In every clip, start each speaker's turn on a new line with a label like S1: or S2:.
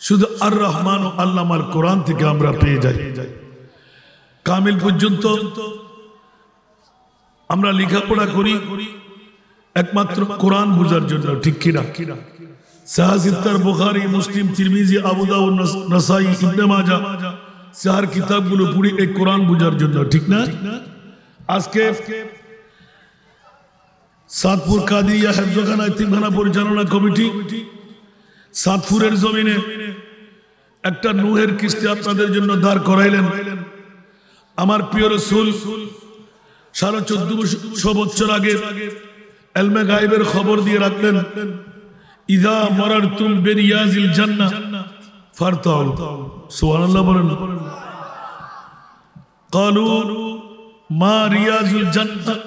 S1: শুধু আর রহমান ও আল্লামার কোরআন থেকে আমরা পেয়ে যাই। কামিল পর্যন্ত আমরা লেখাপড়া করি একমাত্র কোরআন বোঝার জন্য, ঠিক কিনা? সাহিহ সিত্তার, বুখারী, মুসলিম, তিরমিজি, আবু দাউদ, নাসাই, ইবনে মাজাহ, চার কিতাবগুলো পড়ি এই কোরআন বোঝার জন্য, ঠিক না? আজকে সাতপুর কাদিয়া হেফজখানা এতিমখানা পরিচালনা কমিটি সাতপুরের জমিনে একটা নূহের কিস্তি আপনাদের জন্য দাঁড় করাইলেন। আমার প্রিয় রাসূল 1450 বছর আগে ইলমে গায়বের খবর দিয়ে রাখলেন, ইযা মারারতুম বিরিয়াজিল জান্নাহ ফারতাউ। সুবহানাল্লাহ বলেন। ক্বালু মা রিয়াজুল জান্নাহ?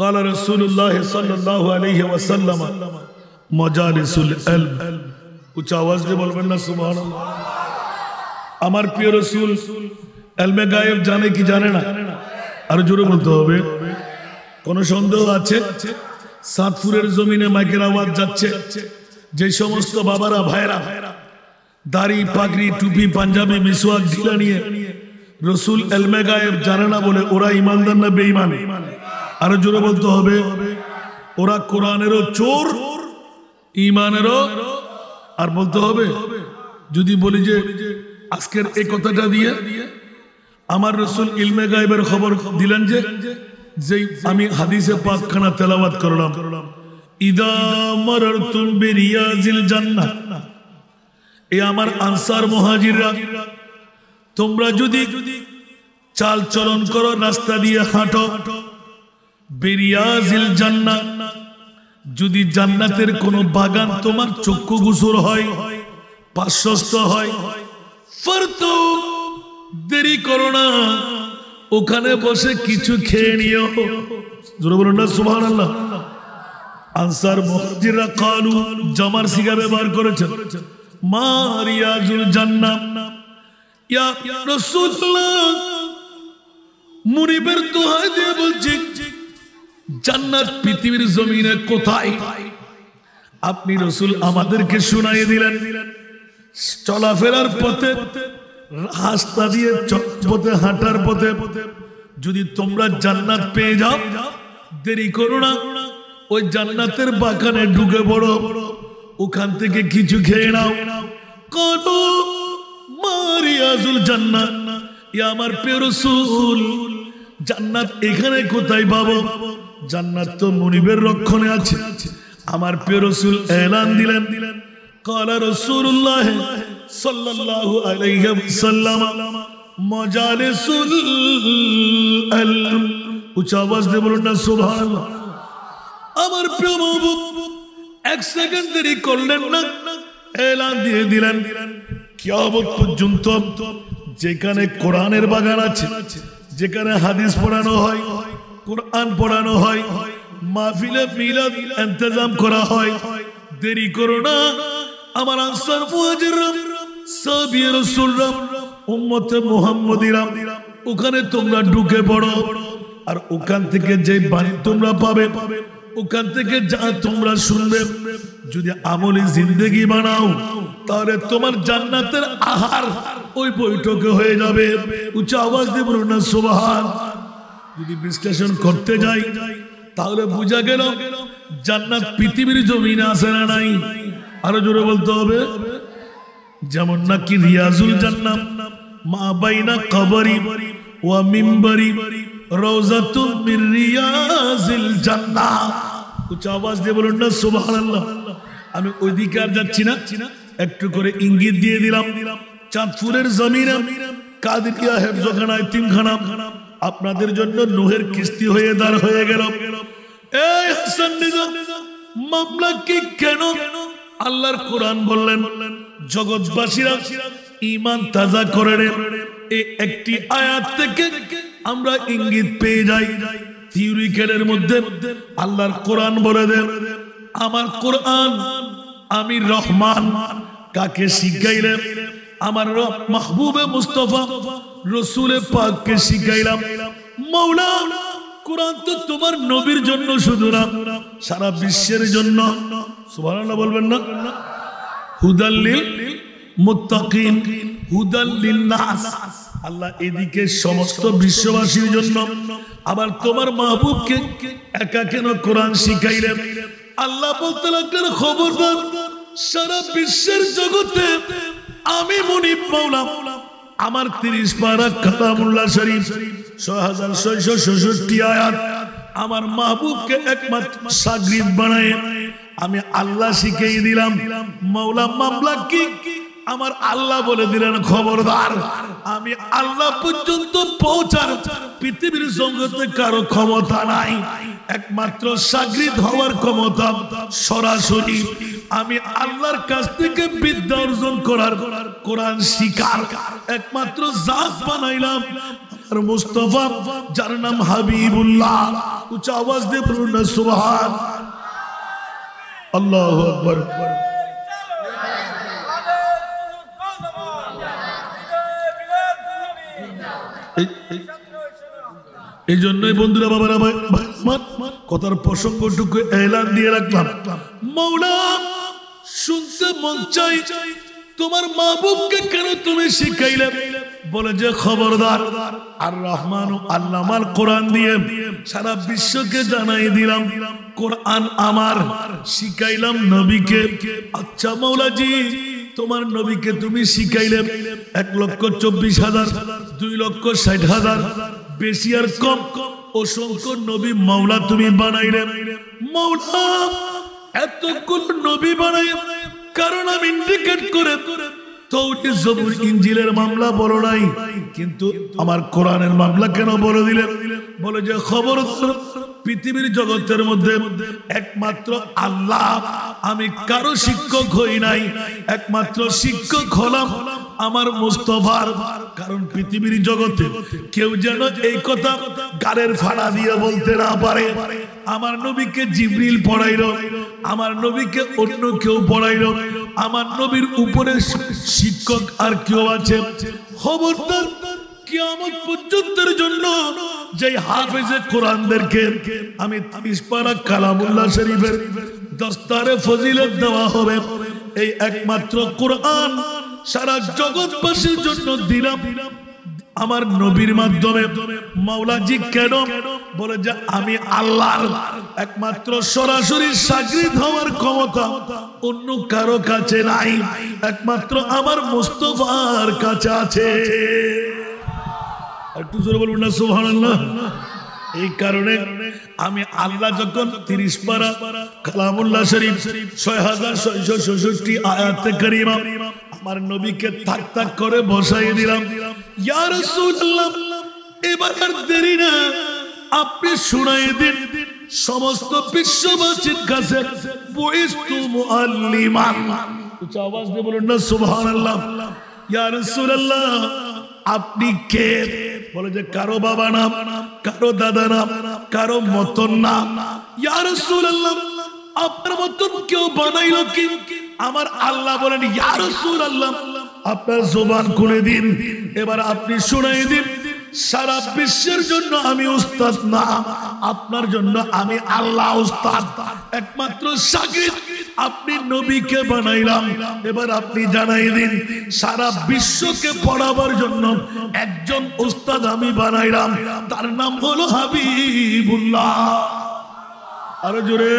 S1: قال رسول الله صلى الله عليه وسلم مجالس العلم। উচ্চ আওয়াজ দিয়ে বলবেন না সুবহানাল্লাহ। আমার প্রিয় রাসূল ইলমে গায়েব জানে কি জানে না? আর জোরে বলতে হবে। কোন সন্দেহ আছে? সাতপুরের জমিনে মাইকের আওয়াজ যাচ্ছে, যে সমস্ত বাবারা ভাইরা দাড়ি পাগড়ি টুপি পাঞ্জাবি মিসওয়াক ঢিলা নিয়ে রাসূল ইলমে গায়েব জানে না বলে ওরা ঈমানদার না বেঈমান? আর জোরে বলতে হবে। ওরা কোরআনেরও চোর, ঈমানেরও। আর বলতে হবে, যদি বলি যে আজকের এই কথাটা দিয়ে আমার রাসূল ইলমে গায়বের খবর দিলেন যে যেই আমি হাদিসে পাকখানা তেলাওয়াত করলাম, ইদা মারারতুম বিরিয়াজিল জান্নাহ, এই আমার আনসার মুহাজিররা, তোমরা যদি চাল চলন করো, রাস্তা দিয়ে হাঁটো, বিরিয়াজিল জান্নাহ, যদি জান্নাতের কোন বাগান তোমার চক্ষু গোচর হয়, পার্শ্বস্থ হয়, ফারতু, দেরি করো না, ওখানে বসে কিছু খেয়ে নিও। জোরে বলুন না সুবহানাল্লাহ। আনসার মুহাজিররা ক্বালু, জামার সিগা ব্যবহার করেছেন, মা রিয়াজুল জান্নাহ, ইয়া রাসূলুল্লাহ, মুনিবের দোহাই দিয়ে বলছি, জান্নাত পৃথিবীর জমিনে কোথায়? আপনি রাসূল আমাদেরকে শুনাইয়ে দিলেন। চলাফেরার পথে, রাস্তা দিয়ে পথে হাঁটার পথে যদি তোমরা জান্নাত পেয়ে যাও, দেরি করো না, ওই জান্নাতের বাগানে ঢুকে পড়ো, ওখান থেকে কিছু খেয়ে নাও। কত মারিয়াজুল জান্নাহ, ইয়া আমার প্রিয় রাসূল, জান্নাত এখানে কোথায় পাবো? জান্নাত তো মুনিবের রক্ষণে আছে। আমার প্রিয় রাসূল এলান দিলেন, ক্বালা রাসূলুল্লাহ সাল্লাল্লাহু আলাইহি ওয়াসাল্লাম মাজালিসুল ইলম। উচ্চ আওয়াজ দিয়ে বলুন না সুবহানাল্লাহ। আমার প্রিয় মাহবুব এক সেকেন্ড দেরি করলেন না, এলান দিয়ে দিলেন, কিয়ামত পর্যন্ত যেখানে কোরআনের বাগান আছে, যেখানে হাদিস পড়ানো হয়, কোরআন পড়ানো হয়, মাহফিলে মিলাদ ইন্তজাম করা হয়, দেরি করো না। আমার আনসার মুহাজিররা, সাহাবী রাসূলরা, উম্মতে মুহাম্মদীরা, ওখানে তোমরা ঢুকে পড়ো, আর ওখান থেকে যে বাণী তোমরা পাবে, ওখান থেকে যা তোমরা শুনবে, যদি আমলি জিন্দেগি বানাও, তাহলে তোমার জান্নাতের আহার ওই বৈঠকে হয়ে যাবে। উচ্চ আওয়াজ দিয়ে বলুন না সুবহান। যদি বিশ্লেষণ করতে যাই, তাহলে বোঝা গেল জান্নাত পৃথিবীর জমিনে আছে না নাই? আরো জোরে বলতে হবে। যেমন নাকি রিয়াজুল জান্নাহ মা বাইনা কবরি ওয়া মিম্বরি রওজাতুম মির রিয়াজিল জান্নাহ। উচ্চ আওয়াজ দিয়ে বলুন না সুবহানাল্লাহ। আমি ওইদিকে আর যাচ্ছি না, একটু করে ইঙ্গিত দিয়ে দিলাম। চাঁদপুরের জমিনে কাদিয়া হেফজখানা এতিমখানা আপনাদের জন্য নূহের কিস্তি হয়ে দাঁড় হয়ে গেল। এই হাসান নিজাম মামলা কি কেন? আল্লাহর কোরআন বললেন, জগৎবাসীরা ঈমান তাজা করে রে। এই একটি আয়াত থেকে আমরা ইঙ্গিত পেয়ে যাই। থিওরিক্যালের মধ্যে আল্লাহর কোরআন বলে দেন, আমার কোরআন আমি রহমান কাকে শিখাইলেন? আমার মাহবুবে মুস্তাফা রসুলে পাককে শিখাইলাম। মাওলা, কোরআন তো তোমার নবীর জন্য শুধু না, সারা বিশ্বের জন্য। সুবহানাল্লাহ বলবেন না? হুদাল লিল মুত্তাকিন, হুদাল লিন্নাস। আল্লাহ এদিকে সমস্ত বিশ্ববাসীর জন্য, আবার তোমার মাহবুবকে একা কেন কোরআন শিখাইলেন? আল্লাহ বলতে লাগলেন, খবরদার, সারা বিশ্বের জগতে আমি মুনিব মাওলা আমার 30 পারা কালামুল্লাহ শরীফ 6666 আয়াত আমার মাহবুবকে একমাত্র শাগরিদ বানায় আমি আল্লাহ শিখিয়ে দিলাম। মাওলা মামলা কি? আমার আল্লাহ বলে দিলেন, খবরদার, আমি আল্লাহ পর্যন্ত পৌঁছার পৃথিবীর জগতে কারো ক্ষমতা নাই। একমাত্র শাগরিদ হওয়ার ক্ষমতা সরাসরি আমি আল্লাহর কাছ থেকে বিদ্যা অর্জন করার, কোরআন শিখার একমাত্র জাত বানাইলাম আর মুস্তাফা, যার নাম হাবিবুল্লাহ। উচ্চ আওয়াজ দিয়ে বলুন না সুবহান আল্লাহু আকবার। এই জন্যই বন্ধুরা, বাবারা, কথার প্রসঙ্গটুকু এলান দিয়ে রাখলাম। মাওলা শুনতে মন চাই, তোমার মাহবুবকে কেন তুমি শিখাইলে? বলে যে খবরদার, আর রহমান আল্লামাল কোরআন দিয়ে সারা বিশ্বকে জানাই দিলাম কোরআন আমার, শিখাইলাম নবীকে। আচ্ছা মাওলাজি, তোমার নবীকে তুমি শিখাইলে 1,24,000, 2,60,000, বেশি আর কম অসংখ্য নবী মাওলা তুমি বানাইলে। মাওলা এতগুলো নবী বানাই, কারণ আমি ইন্ডিকেট করে তাওরাত, জবুর, ইনজিলের মামলা বলো নাই, কিন্তু আমার কোরআনের মামলা কেন বলে দিলেন? বলে যে খবর, পৃথিবীর জগতের মধ্যে একমাত্র আল্লাহ, আমি কারো শিক্ষক হই নাই, একমাত্র শিক্ষক হলাম আমার মুস্তাফার। কারণ পৃথিবীর জগতে কেউ যেন এই কথা গালের ফাড়া দিয়ে বলতে না পারে। আমার নবীকে জিবরিল পড়াইল, আমার নবীকে অন্য কেউ পড়াইল, আমার নবীর উপরে শিক্ষক আর কেউ আছে? খবরদার, কিয়ামত পর্যন্তের জন্য যে হাফেজে কোরআনদেরকে আমি 30 পারা কালামুল্লাহ শরীফের দস্তারে ফজিলত দেওয়া হবে, এই একমাত্র কোরআন সারা জগৎবাসীর জন্য দিলাম আমার নবীর মাধ্যমে। মাওলাজি কেন? বলে যে আমি আল্লাহর একমাত্র সরাসরি শাগরিদ হওয়ার ক্ষমতা অন্য কারো কাছে নাই, একমাত্র আমার মুস্তাফার কাছে আছে। একটু জোরে বলুন না সুবহানাল্লাহ। এই কারণে আমি আল্লাহ যখন 30 পারা কালামুল্লাহ শরীফ 6666 আয়াতে কারিমা আমার নবীকে থাক থাক করে বসাই দিলাম। ইয়া রাসূলুল্লাহ, এবার আর দেরি না, আপনি শুনাই দিন সমস্ত বিশ্ববাসীর কাছে, বুইস্তু মুআল্লিমান। উচ্চ আওয়াজ দিয়ে বলুন না সুবহানাল্লাহ। ইয়া রাসূলুল্লাহ, আপনি কে? বলে যে কারো বাবা নাম, কারো দাদা নাম, কারো মতন নাম। ইয়া রাসূলুল্লাহ, আপনার মতন কেউ বানাইলো কি? আমার আল্লাহ বলেন, ইয়া রাসূলুল্লাহ, আপনার জবান খুলে দিন, এবার আপনি শুনাই দিন সারা বিশ্বের জন্য আমি উস্তাদ না, আপনার জন্য আমি আল্লাহ উস্তাদ, একমাত্র শাগরিদ আপনি নবীকে বানাইলাম। এবার আপনি জানাই দিন সারা বিশ্বকে পড়াবার জন্য একজন উস্তাদ আমি বানাইলাম, তার নাম হলো হাবিবুল্লাহ। আরো জোরে।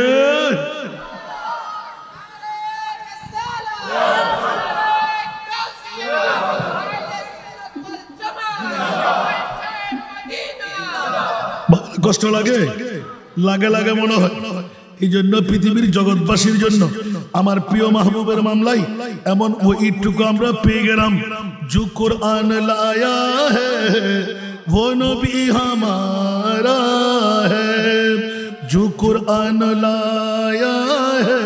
S1: কষ্ট লাগে? লাগে লাগে মনে হয়। এই জন্য পৃথিবীর জগৎবাসীর জন্য আমার প্রিয় মাহবুবের মামলাই এমন ওইটুকু আমরা পেয়ে গেলাম। जो कुरान लाया है वो नबी हमारा है, जो कुरान लाया है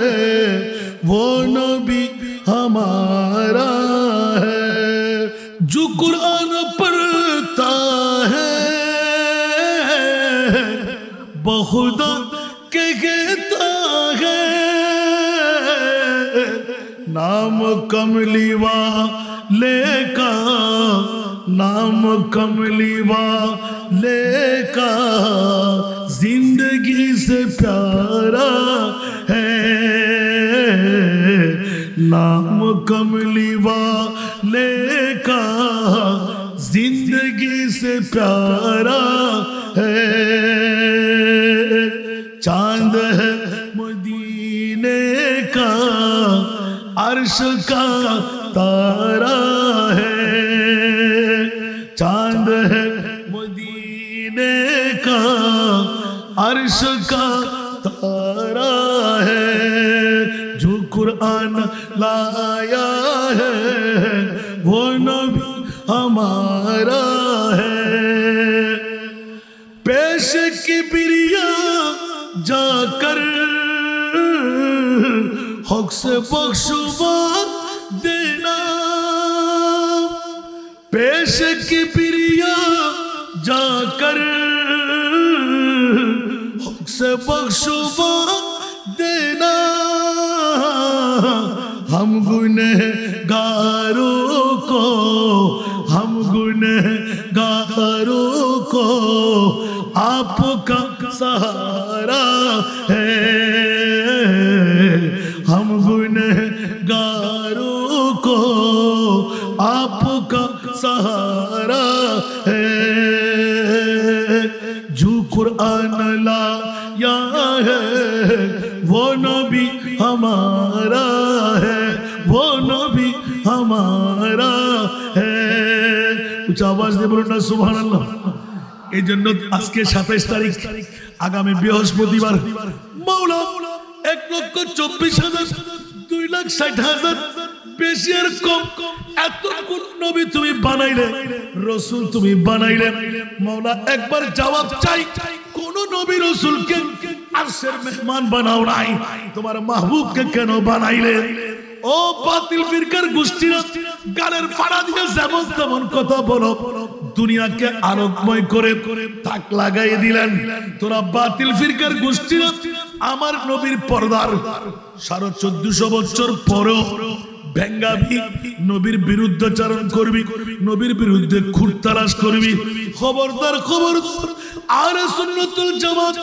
S1: वो नबी हमारा है, जो कुरान पढ़ता है बहुदा कहता है, नाम कमली वाले का, नाम कमली वाले का जिंदगी से प्यारा है, नाम कमली वाले का जिंदगी से प्यारा है, चांद है मदीने का अर्श का तारा है, चांद है मदीने का अर्श का तारा है, जो कुरान लाया है वो नबी हमारा है। पेश की बिरिया जाकर हक से बख्शुवा देना, पेश की बिरिया जाकर हक से बख्शुवा देना, हम गुनहगारों को, हम गुनहगारों को आपका सहारा है, हम गुनहगारों को आपका सहारा है, जो कुरान लाया है वो नबी हमारा है, वो नबी हमारा है। कुछ आवाज दे बोलो ना सुबहानाल्लाह। এই জন্য আজকে 27 তারিখ, আগামী বৃহস্পতিবার মাওলা 1,24,000 2,60,000 বেশি আর কম এত কোন নবী তুমি বানাইলে, রাসূল তুমি বানাইলে, মাওলা একবার জবাব চাই, কোন নবী রাসূলকে আরশের মেহমান বানাও নাই, তোমার মাহবুবকে কেন বানাইলে? ও বাতিল ফিরকার গোষ্ঠীরা গালের ফাড়া দিয়ে যেমন তেমন কথা বলো, দুনিয়াকে আলোকময় করে তাক লাগাই দিলেন। তোরা বাতিল ফিরকার গোষ্ঠীরা আমার নবীর পর্দার 1450 বছর পরেও ভেঙ্গাবি, নবীর বিরুদ্ধাচরণ করবি, নবীর বিরুদ্ধে খুঁট তালাশ করবি। খবরদার খবরদার, আহলে সুন্নাতুল জামাত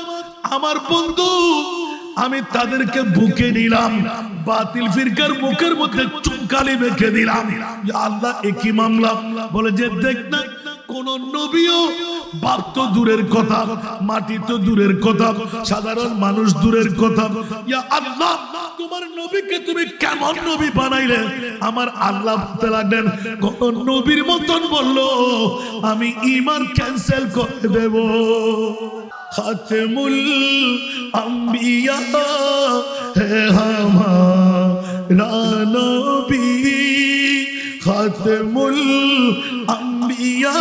S1: আমার বন্ধু, আমি তাদেরকে বুকে নিলাম, বাতিল ফিরকার মুখের মধ্যে চুনকালি মেখে দিলাম। ইয়া আল্লাহ, একই মামলা বলে যে দেখ না, কোন নবীও বাপ তো দূরের কথা, মাটি তো দূরের কথা, সাধারণ মানুষ দূরের কথা। ইয়া আল্লাহ, তোমার নবীকে তুমি কেমন নবী বানাইলে? আমার আল্লাহ বলতে লাগলেন, কোন নবীর মতন বললো আমি ঈমান ক্যান্সেল করে দেব। খাতেমুল আম্বিয়া হে হামারা নবী, খাতেমুল আম্বিয়া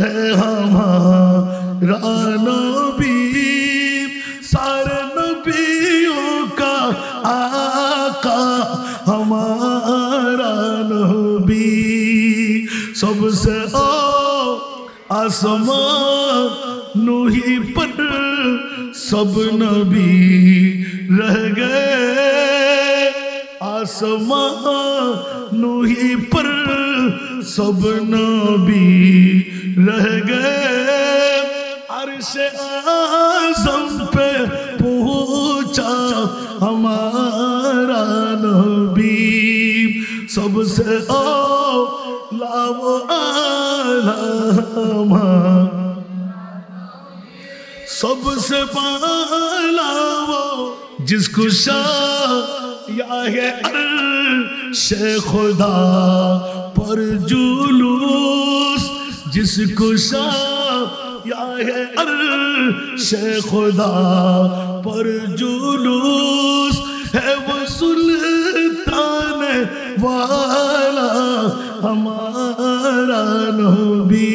S1: হে হামারা নবী, सारे नबियों का आका हमारा नबी, सबसे आसमान नूही पर सब नबी रह गए, आसमान नूही पर सब नबी रह गए, अर्शे आज़म पे पहुंचा हमारा नबी, सबसे आला वो आला, सबसे पाला वो जिसको शाया अर्शे खुदा पर जुलूस, जिसको या है अर्शे खुदा पर जुलूस, है वो सुल्तान वाला हमारा नबी,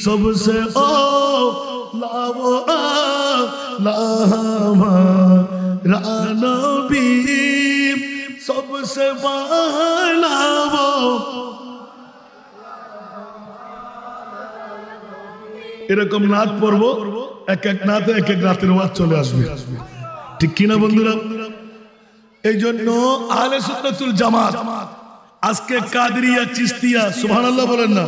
S1: सबसे आला वो आला हमारा नबी, सबसे वाला वो। এরকম নাত পড়বো, এক এক নাতে এক এক রাতের ওয়াজ চলে আসবে, ঠিক কিনা বন্ধুরা? এই জন্য আহলে সুন্নাতুল জামাত আজকে কাদেরিয়া, চিশতিয়া, সুবহানাল্লাহ বলেন না,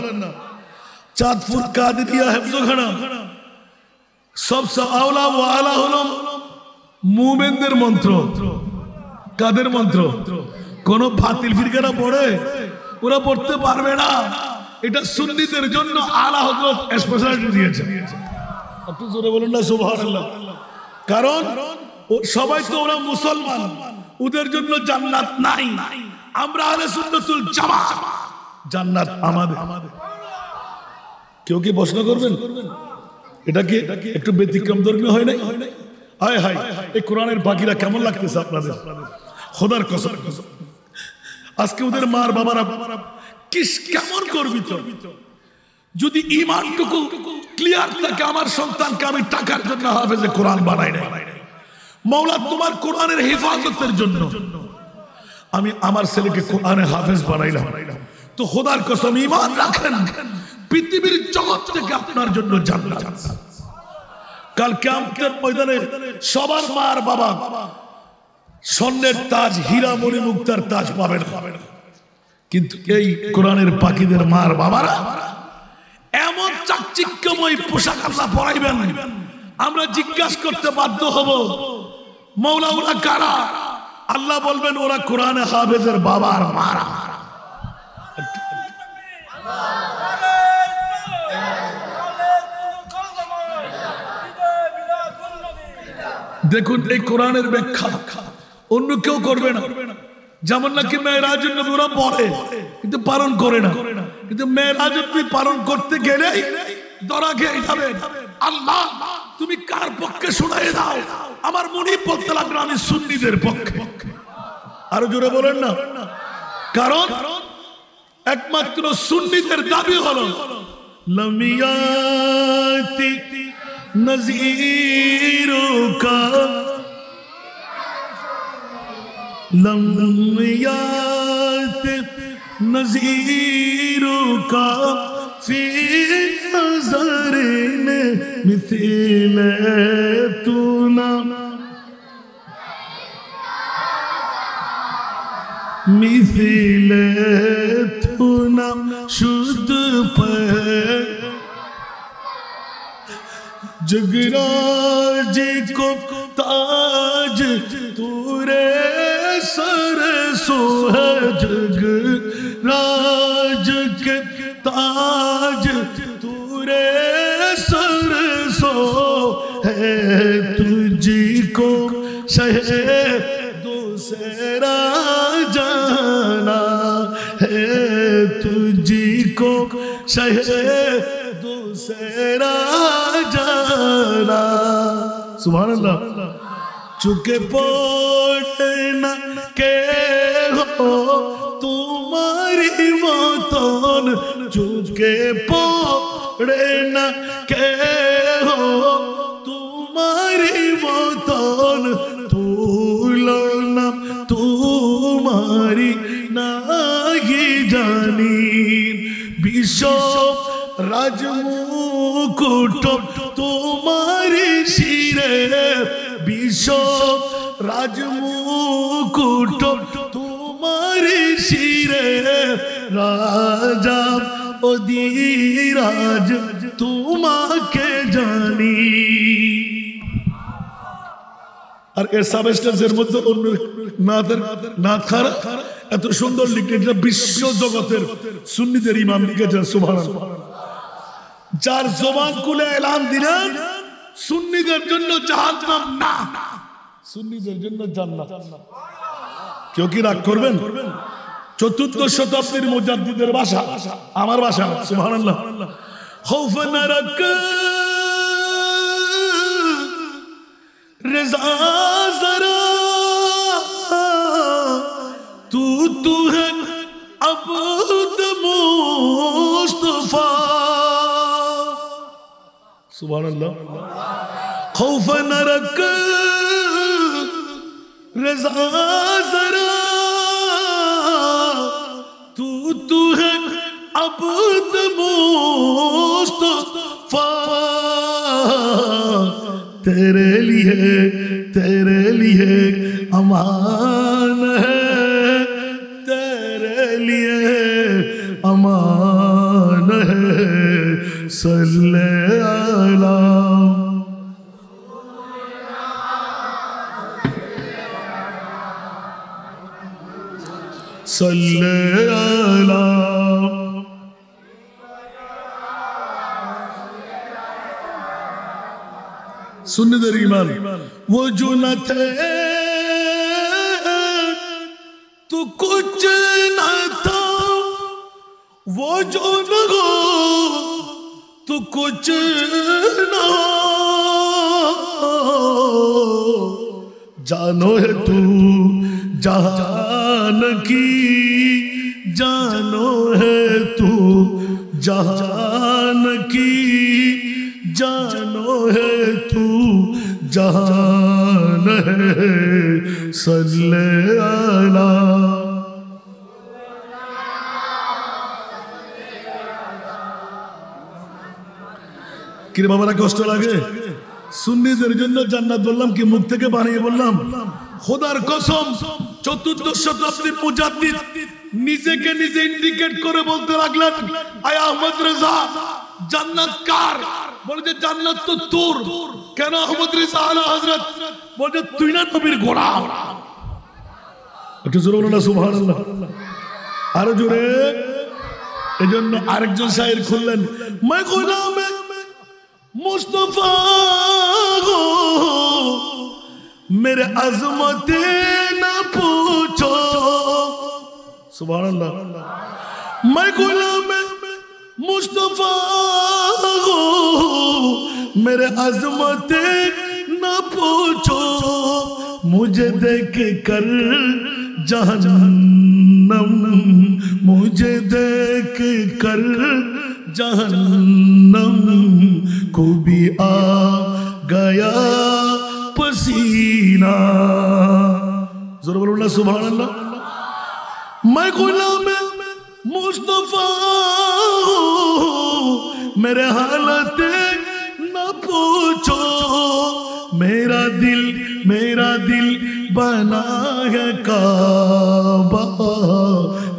S1: চাঁদপুর কাদেরিয়া, হেফজখানা, সবসে আওলা ওয়া আলা হলো মুমিনদের মন্ত্র। কাদের মন্ত্র? কোন বাতিল ফিরকারা পড়ে, ওরা পড়তে পারবে না। এটা সুন্নিদের জন্য আলা হযরত স্পেশালিটি দিয়েছে। একটু জোরে বলুন না সুবহানাল্লাহ। কারণ সবাই তো ওরা মুসলমান, ওদের জন্য জান্নাত নাই। আমরা আহলে সুন্নাতুল জামাত, জান্নাত আমাদের। কেউ কি প্রশ্ন করবেন এটা কি একটু ব্যতিক্রম ধর্মীয় হয় নাই? হায় হায়, এই কোরআনের বাকিরা কেমন লাগতেছে আপনাদের? খোদার কসম, আজকে ওদের মার বাবারা কেমন গর্বিত। যদি ঈমানটুকু ক্লিয়ার থাকে, আমার সন্তানকে আমি টাকার জন্য হাফেজে কোরআন বানাই নাই, মাওলা তোমার কোরআনের হেফাজতের জন্য আমি আমার ছেলেকে কোরআনে হাফেজ বানাইলাম, তো খোদার কসম ঈমান রাখেন, পৃথিবীর জগৎ থেকে আপনার জন্য জান্নাত। কাল কিয়ামতের ময়দানে সবার মার বাবা স্বর্ণের তাজ, হীরা মণি মুক্তার তাজ পাবেন, কিন্তু এই কোরআনের পাখিদের মার বাবারা এমন চাকচিক্যময় পোশাক আল্লাহ পরাইবেন, আমরা জিজ্ঞাসা করতে বাধ্য হব, মাওলা ওরা কারা? আল্লাহ বলবেন ওরা কোরআনে হাফেজের বাবার মারা। দেখুন এই কোরআনের ব্যাখ্যা অন্য কেউ করবে না। যেমন নাকি মেরাজুন নবী ওরা পড়ে কিন্তু পালন করে না, কিন্তু মেরাজুন নবী পালন করতে গেলে ধরা খেয়ে যাবে। আল্লাহ তুমি কার পক্ষে শোনায় দাও? আমার মনে বলতে লাগলো আমি সুন্নিদের পক্ষে। আরো জোরে বলেন না, কারণ একমাত্র সুন্নিদের দাবি হলো লামিয়াতি নজিরুকা, লামিয়াতি নজিরুকা ফি নজরিন মিথিলে তুনা, মিথিলে তুনা শুদ্ধ পে जगराज को ताज तूरे सर सो है, जगराज के ताज तूरे सर सो है, तुझी को शह दूसरा जाना है, तुझी को शह दूसरा जाना। सुभान अल्लाह। चुके पड़े न के हो तुम्हारी मतन, चुके पड़े न के हो तुम्हारी मतन, तुलना तुम्हारी नहीं जानी, विश्व राजमुकुट तुम्हारी शिरे, विश्व राजमुकुट तुम्हारी शिरे, राजा অধিরাজ তোমাকে জানি। আর এর সাবস্টেন্সের মধ্যে অন্য নাথখারা এত সুন্দর লিখেছেন, বিশ্ব জগতের সুন্নিদের ইমাম লিখেছেন সুবহানাল্লাহ। যার জবান খুলে এলান দিলেন সুন্নিদের জন্য জাহান্নাম না, সুন্নিদের জন্য জান্নাত। কেউ কি রাগ করবেন? চতুর্থ শতাব্দীর মুজাদ্দিদের ভাষা, আমার ভাষা সুবহানাল্লাহ। খৌফ নরক রিজা জরা তু है अब्द मुस्तफा, सुभानअल्लाह। खौफ नरक रज़ा ज़रा तू है अब्द मुस्तफा, तेरे लिए अमान है, तेरे लिए अमान है, सल्ले अला। सल्ले अला सुन्नत ईमान वो जो न थे तो कुछ न था वो जो न हो तो कुछ न जानो है तू जहान की जानो है तू जहान की जानो है तू जहान है सल्ले अला कि बाबारा कष्ट लागे सुन्नीদের জন্য জান্নাত বললাম কি মুখ থেকে বানিয়ে বললাম খোদার কসম চতুর্দশ শতাব্দীর মুজাদ্দিদ নিজেকে নিজে ইন্ডিকেট করে বলতে লাগলেন আয় আহমদ রেজা জান্নাত কার বলে যে জান্নাত তো তোর কেন আহমদ রেজা আলা হযরত বলে তুই না নবীর গোলাম একটু জোরে বলো না সুবহানাল্লাহ আরো জোরে এজন্য আরেকজন শায়ের খুললেন मैं গোলাম मुस्तफा हो मेरे अजमत न पूछो सुभान अल्लाह मैं गुलाम मुस्तफा हो मेरे अजमत न पूछो मुझे देख कर जहन्नम मुझे देख कर जहन्नम को भी आ गया पसीना जरूर बोलो ना सुभान अल्लाह मैं गुलाम मुस्तफा मेरे हालत न पूछो मेरा दिल बना है काबा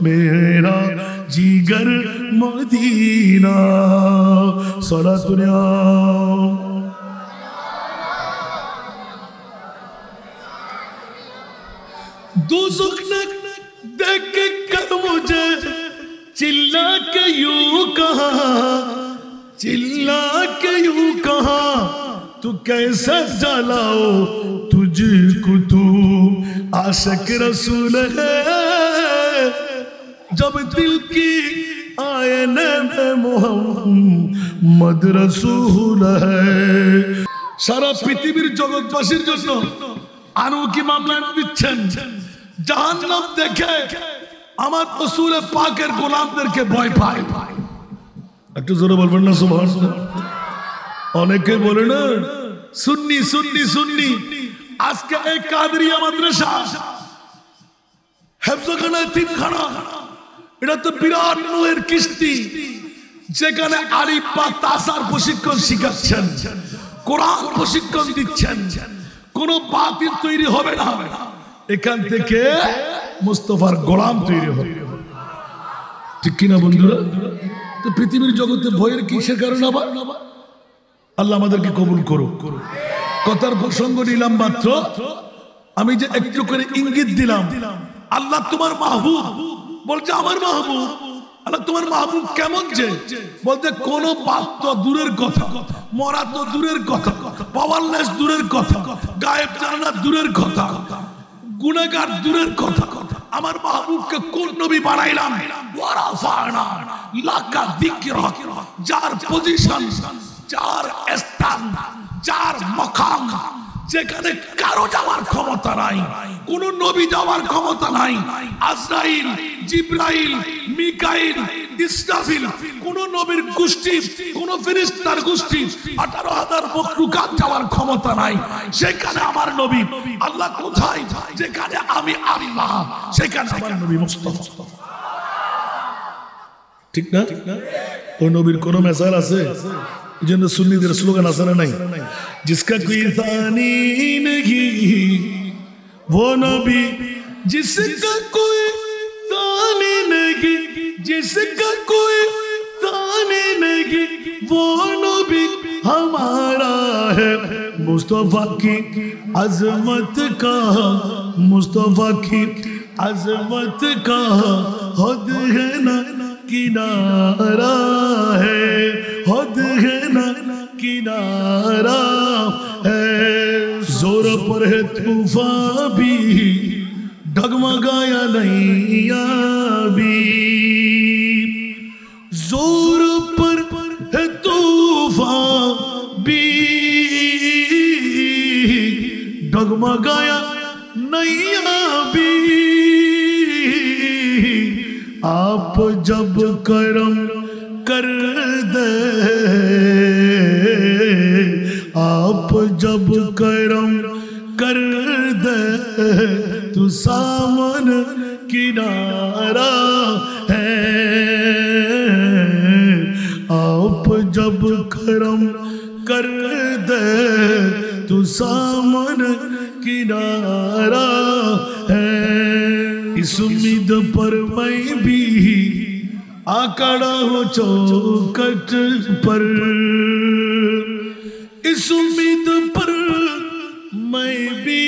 S1: मेरा जिगर मदीना सारा दुनिया दोज़ख ने देख कर मुझे चिल्ला के यूं कहा तू कैसे जलाओ तुझको तू आशिक रसूल है जब दिल की आईने में मोहम्मद रसूल है सारा पृथ्वीर जगतबासीर জন্য আনুকি মামলা দিচ্ছেন জাহান্নাম দেখে আমার রাসূল পাকের গোলামদেরকে ভয় পায় একটু জোরে বলবেন না সুবহানাল্লাহ অনেকে বলে না সুন্নি সুন্নি সুন্নি আজকে এই কাদরিয়া মাদ্রাসা হেফজখানা তিনখানা এটা তো বিরাট নূরের কিস্তি যেখানে আলিফ বা তাসার প্রশিক্ষণ শিখাচ্ছেন কোরআন প্রশিক্ষণ দিচ্ছেন কোনো বাতিল তৈরি হবে না এখান থেকে মুস্তাফার গোলাম তৈরি হবে ঠিক কি না বন্ধুরা তো পৃথিবীর জগতে ভয়ের কিসের কারণ আবার আল্লাহ আমাদেরকে কবুল করুক কথার প্রসঙ্গ নিলাম মাত্র আমি যে একটু করে ইঙ্গিত দিলাম আল্লাহ তোমার মাহবুব বলছে আমার মাহবুব আল্লাহ তোমার মাহবুব কেমন যে বলতে কোন বাত তো দূরের কথা মরা তো দূরের কথা পাওয়ারলেস দূরের কথা গায়েব জানা দূরের কথা গুনাহগার দূরের কথা আমার মাহবুবকে কোন নবী বানাইলাম ওয়ারাফানা লাকা যিকরাক যার পজিশন যার স্থান যার মাকাম যেখানে কারো যাওয়ার ক্ষমতা নাই কোন নবী যাওয়ার ক্ষমতা নাই আজরাইল জিবরাইল মিকাইল ইসরাফিল কোন নবীর গোষ্ঠী কোন ফেরেশতার গোষ্ঠী 18000 মখলুকাত যাওয়ার ক্ষমতা নাই সেখানে আমার নবী আল্লাহ কোথায় যেখানে আমি আল্লাহ সেখানে আমার নবী মুস্তাফা ঠিক না ওই নবীর কোন মেসাল আছে जन सुन्नी देर स्लोगन असर नहीं जिसका कोई थानी नहीं वो नबी जिसका कोई थानी नहीं जिसका कोई थानी नहीं वो नबी हमारा है मुस्तफा की अजमत का मुस्तफा की अजमत का हद है ना किनारा है, हद है ना किनारा है। जोर पर है तूफान भी, डगमगाया नैया भी। जोर पर है तूफान भी, डगमगाया नैया भी। आप जब करम कर दे, आप जब करम कर दे, तू सामने किनारा है। आप जब करम कर दे, तू सामने किनारा है। इस उम्मीद पर मैं भी आकड़ा हूँ चौखट पर, इस उम्मीद पर मैं भी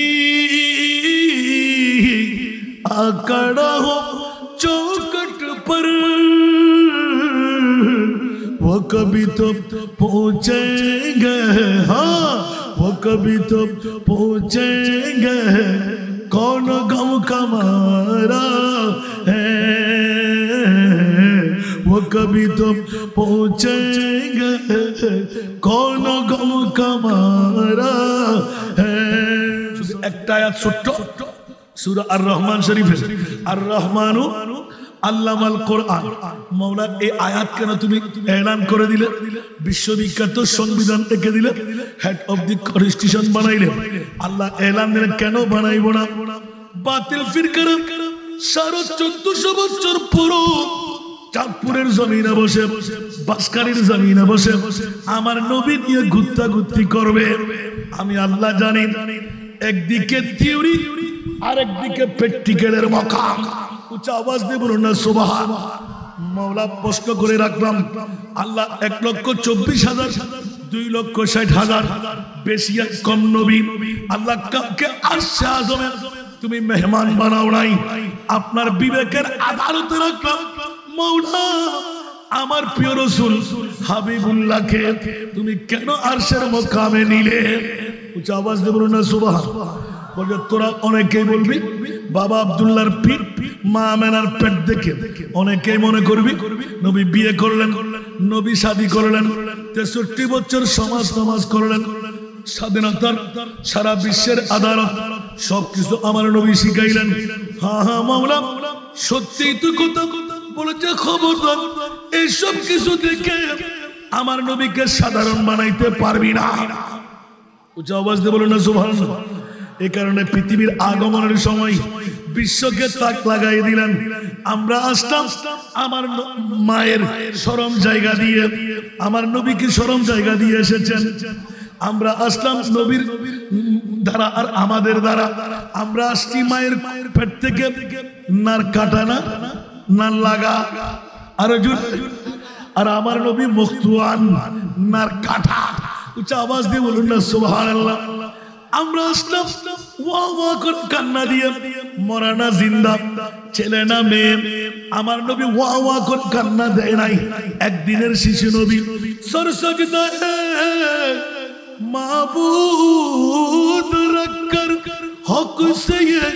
S1: आकड़ा हूँ चौखट पर। वो कभी तो पहुँचेंगे, हाँ वो कभी तो पहुँचेंगे, कौन गम का मारा है। वो कभी तो पहुँचेंगे, कौन गम का मारा है। एक आयात ছোট্ট সূরা আর রহমান শরীফে, আর রহমানু আল্লামাল কোরআন। মওলা এই আয়াত কেন তুমি এলান করে দিলে, বিশ্ববিখ্যাত সংবিধান এঁকে দিলে, হেড অফ দি কনস্টিটিউশন বানাইলে, আল্লাহ এলান দিলেন কেন বানাইব না? বাতিল ফিরকার 1450 বছর পুরো চাঁদপুরের জমিনে বসে, বাসকারীর জমিনে বসে আমার নবী নিয়ে গুত্তাগুত্তি করবে। আমি আল্লাহ জানি একদিকে থিওরি আর একদিকে প্র্যাকটিক্যালের মাকাম। উচ্চ আওয়াজ দিয়ে বলুন না সুবহান। মাওলা প্রশ্ন করে রাখলাম, আল্লাহ 1,24,000, 2,60,000 বেশি আর কম নবী, আল্লাহ কাউকে আরশে আযমে তুমি মেহমান বানাও নাই। আপনার বিবেকের আদালতে রাখলাম, মাওলা আমার প্রিয় রাসূল হাবিবুল্লাহকে তুমি কেন আরশের মাকামে নিলে? উচ্চ আওয়াজ দিয়ে বলুন না সুবহান। বলবে তোরা অনেকেই বলবি বাবা আব্দুল্লাহর পীর, মা আমেনার পেট দেখে অনেকেই মনে করবি নবী বিয়ে করলেন, নবী শাদী করলেন, 63 বছর সমাজ নামাজ করলেন, স্বাধীনতার সারা বিশ্বের আদালত সবকিছু আমার নবী শিখাইলেন। হ্যাঁ হ্যাঁ মাওলা সত্যিই তো কথা বলেছে, খবরদার এইসব কিছু দেখে আমার নবীকে সাধারণ বানাইতে পারবি না। উচ্চ আওয়াজ দিয়ে বলুন না সুবহানাল্লাহ। এই কারণে পৃথিবীর আগমনের সময় বিশ্বকে তাক লাগাই দিলেন। আমরা আসলাম আমার মায়ের শরম জায়গা দিয়ে, আমার নবীকে শরম জায়গা দিয়ে এসেছেন। আমরা আসলাম নবীর দ্বারা আর আমাদের দ্বারা। আমরা আসছি মায়ের পেট থেকে, নার কাটা না, নার লাগা আর আমার নবী মুখতুয়ান, নার কাটা। উচ্চ আওয়াজ দিয়ে বলুন না সুবহানাল্লাহ। আমরা আসলাম ওয়া ওয়া করে কান্না দিয়ে, মরা না জিন্দা, ছেলে না মেয়ে, আমার নবী ওয়া ওয়া করে কান্না দেয় নাই। একদিনের শিশু নবী সরসজদায়ে মাবুদ রাখকর হক সে ये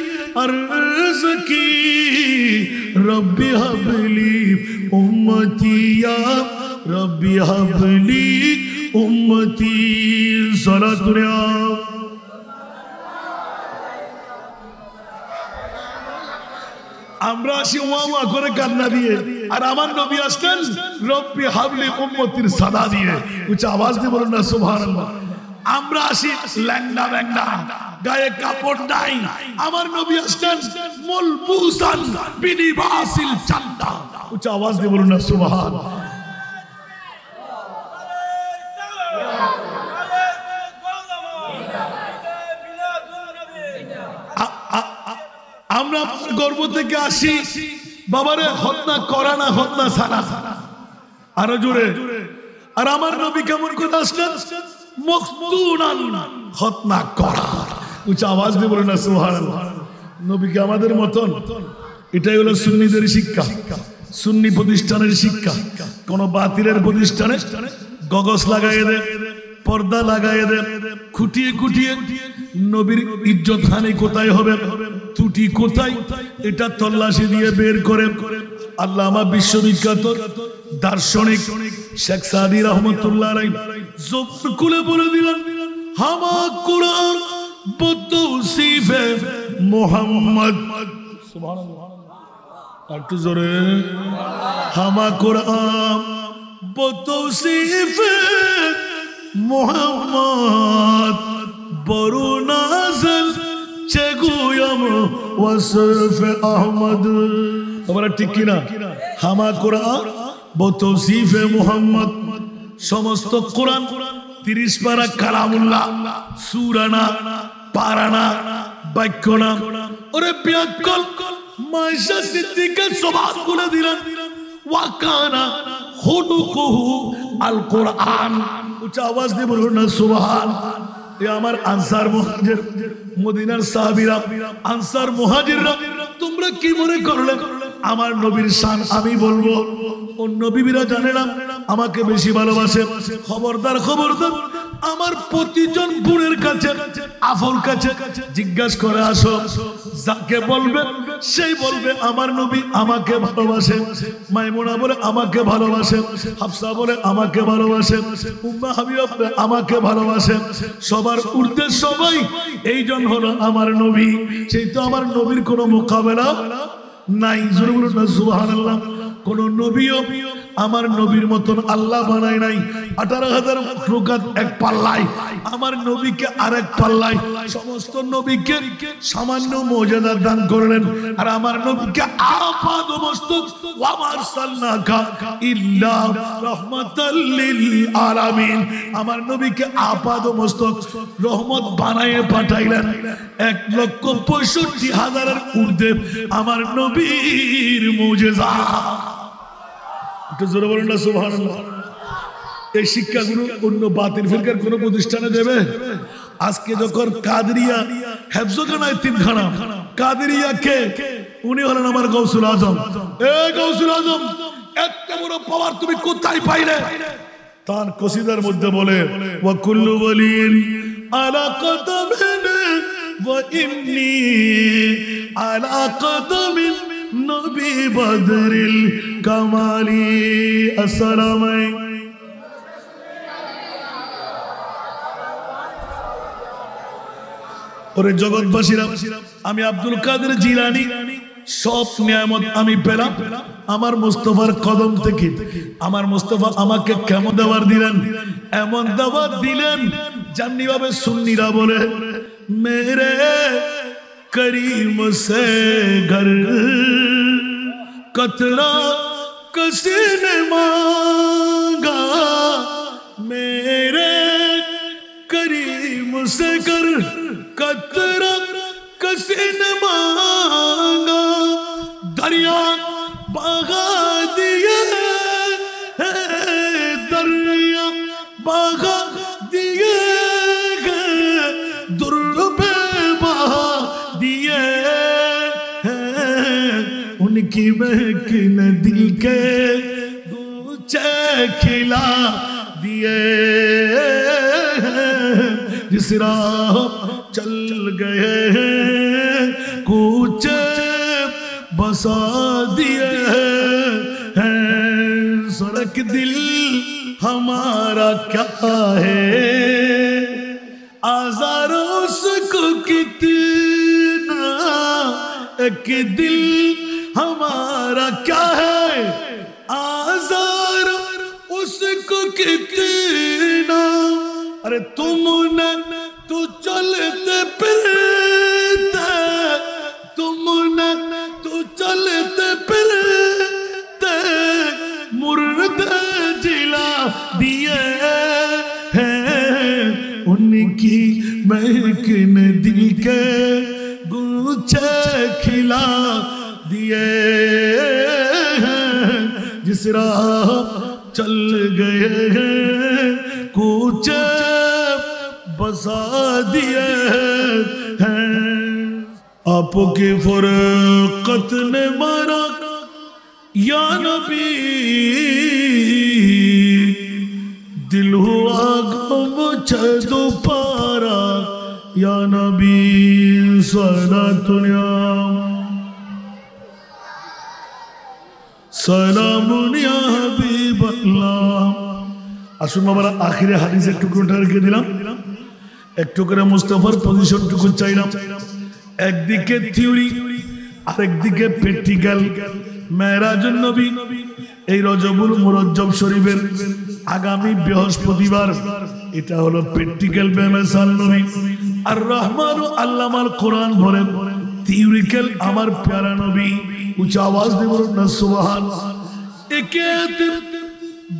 S1: अर्ज की रब्बी हबली उम्मती या रब्बी हबली उम्मती। सलातुल्लाह আমরা আসি ওয়া ওয়া করে কান্না দিয়ে, আর আমার নবী আসলেন রব্বি হাবলি উম্মতির সাদা দিয়ে। উচ্চ আওয়াজ দিয়ে বলুন না সুবহানাল্লাহ। আমরা আসি ল্যাংড়া ব্যাংড়া, গায়ে কাপড় নাই, আমার নবী আসলেন মুলবুসান বিলিবাসিল জান্নাহ। উচ্চ আওয়াজ দিয়ে বলুন না সুবহানাল্লাহ। আমরা গর্ব থেকে আসি বাবারে হত্যা করা না, হত্যা ছাড়া, আরো জোরে। আর আমার নবী কেমন করে আসলেন? মখতুনান, হত্যা করা। উচ্চ আওয়াজ দিয়ে বলেন না সুবহানাল্লাহ। নবীকে আমাদের মতন, এটাই হলো সুন্নিদের শিক্ষা, সুন্নি প্রতিষ্ঠানের শিক্ষা। কোন বাতিলের প্রতিষ্ঠানে গগস লাগাইয়ে দেয়, পর্দা লাগাইয়ে দেয়, খুঁটিয়ে খুঁটিয়ে নবীর ইজ্জত হানি কোথায় হবে, ত্রুটি কোথায়, এটা তল্লাশি দিয়ে বের করে। আল্লামা বিশ্ববিখ্যাত দার্শনিক শেখ সাদি রহমতুল্লাহ আলাইহি জবান খুলে বলে দিলেন, হামা কুরআন বতৌসিফে মুহাম্মদ, সুবহানাল্লাহ, একটু জোরে, হামা কুরআন বতৌসিফে মুহাম্মদ বরু নাজল চেগুয়াম ওয়াসফে আহমদ। তোমরা ঠিক কিনা? হামা কোরআন বতৌসিফে মুহাম্মদ, সমস্ত কোরআন 30 পারা কালামুল্লাহ, সূরানা, পারানা, বাক্যনা। ওরে বিয়াক্কল মাইশা সিদ্দিকা সুবহান খুলে দিলেন, ওয়াকানা খুলুকুহু আল কোরআন। উচ্চ আওয়াজ দিয়ে বলুন না সুবহান। এ আমার আনসার মুহাজির, মদিনার সাহাবীরা, আনসার মুহাজিররা, তোমরা কি মনে করলে আমার নবীর শান আমি বলবো? অন্য বিবিরা জানে না আমাকে বেশি ভালোবাসে। খবরদার খবরদার, আমার প্রতিজন বোনের কাছে, আফর কাছে জিজ্ঞাসা করে আসো, যাকে বলবে সেই বলবে আমার নবী আমাকে ভালোবাসে। মাইমুনা বলে আমাকে ভালোবাসে, হাফসা বলে আমাকে ভালোবাসে, উম্মে হাবিবা বলে আমাকে ভালোবাসে। সবার ঊর্ধ্বে সবাই এইজন হলো আমার নবী। সেই তো আমার নবীর কোনো মোকাবেলা নাই। জোরে বলুন না সুবহানাল্লাহ। কোন নবীও আমার নবীর মতন আল্লাহ বানায় নাই। 18,000 মাখলুকাত এক পাল্লায়, আমার নবীকে আরেক পাল্লায়। সমস্ত নবীকে সামান্য মর্যাদা দান করলেন, আর আমার নবীকে আপাদমস্তক ওয়া মা আরসালনাকা ইল্লা রাহমাতাল লিল আলামিন, আমার নবীকে আপাদমস্তক রহমত বানায়ে পাঠাইলেন। 1,65,000 ঊর্ধ্বে আমার নবীর মুজিজা। একটু জোরে বলুন না সুবহানাল্লাহ। এই শিক্ষাগুলো অন্য বাতিল ফিরকার কোন প্রতিষ্ঠানে দেবে? আজকে যখন কাদরিয়া হেফজখানায় 3খানা, কাদরিয়া কে? উনি হলেন আমার গৌসুল আজম। এই গৌসুল আজম, এত বড় পাওয়ার তুমি কোথায় পাইলে? তার কসিদার মধ্যে বলে, ওয়া কুল্লু ওয়ালিন আলা কদমিন ওয়া ইন্নী আলা কদমিন নবী বদরিল কামালি। আসসালামু আলাইকুম। ওরে জগৎবাসীরা, আমি আব্দুল কাদের জিলানী সব নিয়ামত আমি পেলাম আমার মুস্তাফার কদম থেকে। আমার মুস্তাফা আমাকে কেমন দাওয়াত দিলেন? এমন দাওয়াত দিলেন জান্নি ভাবে সুন্নিরা বলে, মেরে करीम से घर कतरा किसी ने मांगा, मेरे करीम से घर कतरा किसी ने मांगा, दरिया बहा दिए दरिया बहा दिए उनकी महक न दिल के गूंचे खिला दिए, जिस राह चल गए कूचे बसा दिए हैं। सड़क दिल हमारा क्या है, आज़ार उसको कितना, एक दिल हमारा क्या है, आज़ार उसको कितना। अरे तुमने तू चलते फिरते, तुमने तू चलते फिरते मुर्दे जिला दिए हैं, उनकी महक ने दिल के गूंचे खिला दिए हैं, जिस राह चल गए हैं कूचे बसा दिए हैं। आपके फरकत ने मारा या नबी दिल हुआ गम छदो पारा या नबी सलातुनिया सलामुन या हबीबल्लाह। আসুন বাবারা আখিরে হাদিসের টুকরোটা রেখে দিলাম, একটু করে মুস্তাফার পজিশনটুকু চাইলাম। একদিকে থিওরি আর একদিকে প্র্যাকটিক্যাল। মেরাজুন নবী এই রজবুল মুরজ্জব শরীফের আগামী বৃহস্পতিবার, এটা হলো প্র্যাকটিক্যাল বেমেসাল নবী। আর রহমান ও আল্লামাল কোরআন বলেন থিওরিক্যাল আমার প্যারা নবী। উচ্চ আওয়াজ দিয়ে বলুন না সুবহানাল্লাহ। একে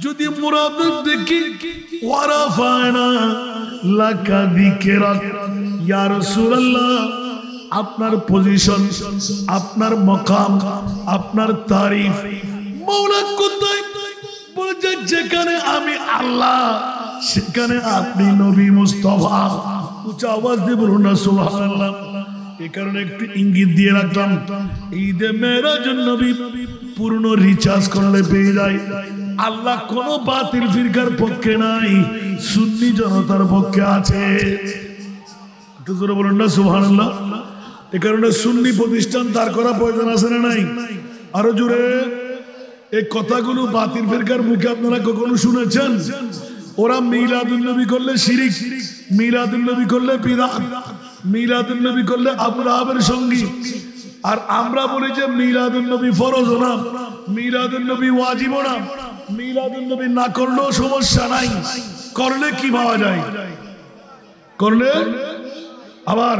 S1: যদি মুরাদ দেখি ওয়ারাফানা লাকা যিকরাক ইয়া রাসূলুল্লাহ, আপনার পজিশন, আপনার মাকাম, আপনার তারিফ মওলা কোথায় বলে, যেখানে আমি আল্লাহ সেখানে আপনি নবী মুস্তাফা। উচ্চ আওয়াজ দিয়ে বলুন না সুবহানাল্লাহ। এই কারণে একটু ইঙ্গিত দিয়ে রাখলাম, ঈদে মেরাজুন নবী পূর্ণ রিচার্জ করলে পেয়ে যায়। আল্লাহ কোন বাতিল ফিরকার পক্ষে নাই, সুন্নি জনতার পক্ষে আছে। একটু জোরে বলুন না সুবহানাল্লাহ। এই কারণে সুন্নি প্রতিষ্ঠান দাঁড় করা প্রয়োজন আছে না নাই? আরো জোরে। এই কথাগুলো বাতিল ফিরকার মুখে আপনারা কখনো শুনেছেন? ওরা মিলাদুন নবী করলে শিরিক, মিলাদুন নবী করলে বিদআত, মিলাদুন নবী করলে আবু লাহাবের সঙ্গী। আর আমরা বলি যে মিলাদুন নবী ফরজ না, মিলাদুন নবী ওয়াজিব না। মিলাদুন নবী না করলেও সমস্যা নাই, করলে কি পাওয়া যায়? করলে আবার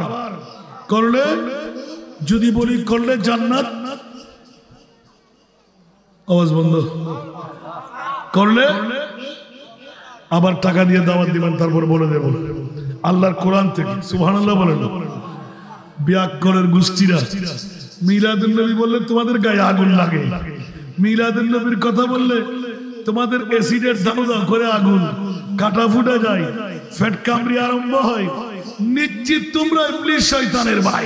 S1: করলে যদি বলি করলে জান্নাত, আওয়াজ বন্ধ, করলে আবার টাকা দিয়ে দাওয়াত দিবেন, তারপর বলে দেব আল্লাহর কোরআন থেকে। সুবহানাল্লাহ বলেন। বিয়াক্কলের গোষ্ঠীরা মিলাদুন নবী বললে তোমাদের গায়ে আগুন লাগে, মিলাদুন নবীর কথা বললে তোমাদের অ্যাসিডের দাও দাও করে আগুন, কাটা ফুটে যায়, ফেট কামড়ি আরম্ভ হয়। নিশ্চিত তোমরা ইবলিস শয়তানের ভাই।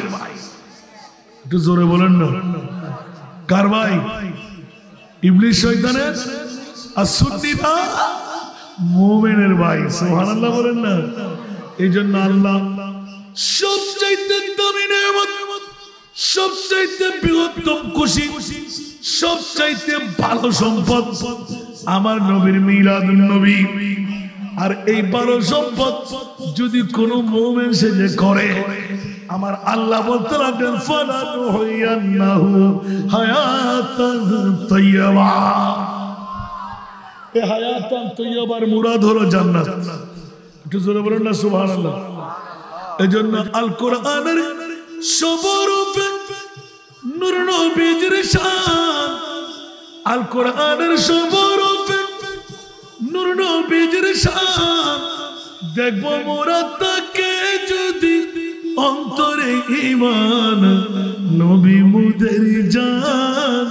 S1: একটু জোরে বলেন না, কার ভাই? ইবলিস শয়তানের, আর সুন্নিরা মুমিনের ভাই। সুবহানাল্লাহ বলেন না। এই জন্য আল্লাহ সবচাইতে দামি নেয়ামত, সবচাইতে বৃহত্তম খুশি, সবচাইতে ভালো সম্পদ আমার নবীর মিলাদুন নবী। আর এই ভালো সম্পদ যদি কোনো মুমিন সেজে করে, আমার আল্লাহ বলতে লাগলেন ফালানুহিয়ান্নাহু হায়াতান তাইয়্যিবা। এই হায়াতান তাইয়্যিবার মুরাদ হলো জান্নাত। একটু জোরে বলুন না সুবহানাল্লাহ। এজন্য আল কোরআনের সবরূপে নূর নবীর শান, আল কোরআনের সবরূপে নূর নবীর শান। দেখব মোরা তাকে যদি অন্তরে ঈমান, নবী মুদের জান,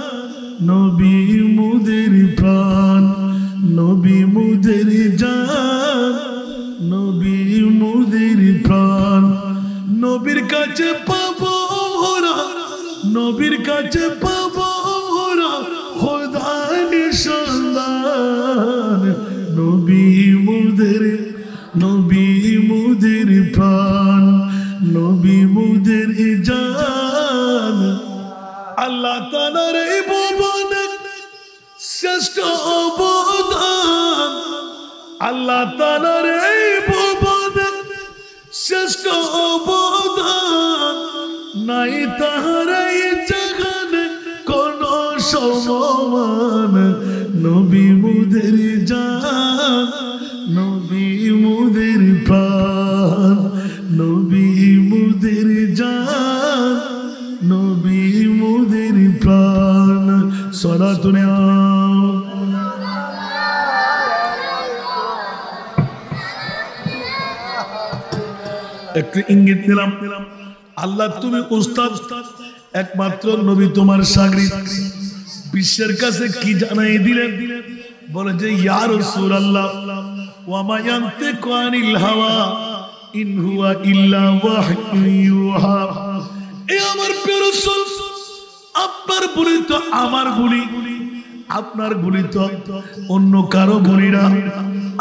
S1: নবী মুদের প্রাণ, নবী মুদের জান, নবী মুদের প্রাণ। নবীর কাছে পাবো ওরা, নবীর কাছে পাবো ওরা খোদার সন্ধান। নবী মুদের, নবী মুদের প্রাণ, নবী মুদের জান। আল্লাহ তাআলার এই ভুবনে শ্রেষ্ঠ অবদান, আল্লাহ তাআলার এই ভুবনে শ্রেষ্ঠ অবদান। নাই তাহার এই জগতে কোন সমান। নবী মুদের জান, নবী মুদের প্রাণ, নবী মুদের জান, নবী মুদের প্রাণ। সালাতুন একটু ইঙ্গিত নিলাম। আল্লাহ তুমি উস্তাদ, একমাত্র নবী তোমার শাগরিদ। বিশ্বের কাছে কি জানাই দিলেন? বলে যে ইয়া রাসূলুল্লাহ ওয়া মা ইয়ানতিকু আনিল হাওয়া ইন হুয়া ইল্লা ওয়াহয়ুন ইউহা। এ আমার প্রিয় রাসূল, আপনার গুলি তো আমার গুলি, আপনার গুলি তো অন্য কারো গুলি না,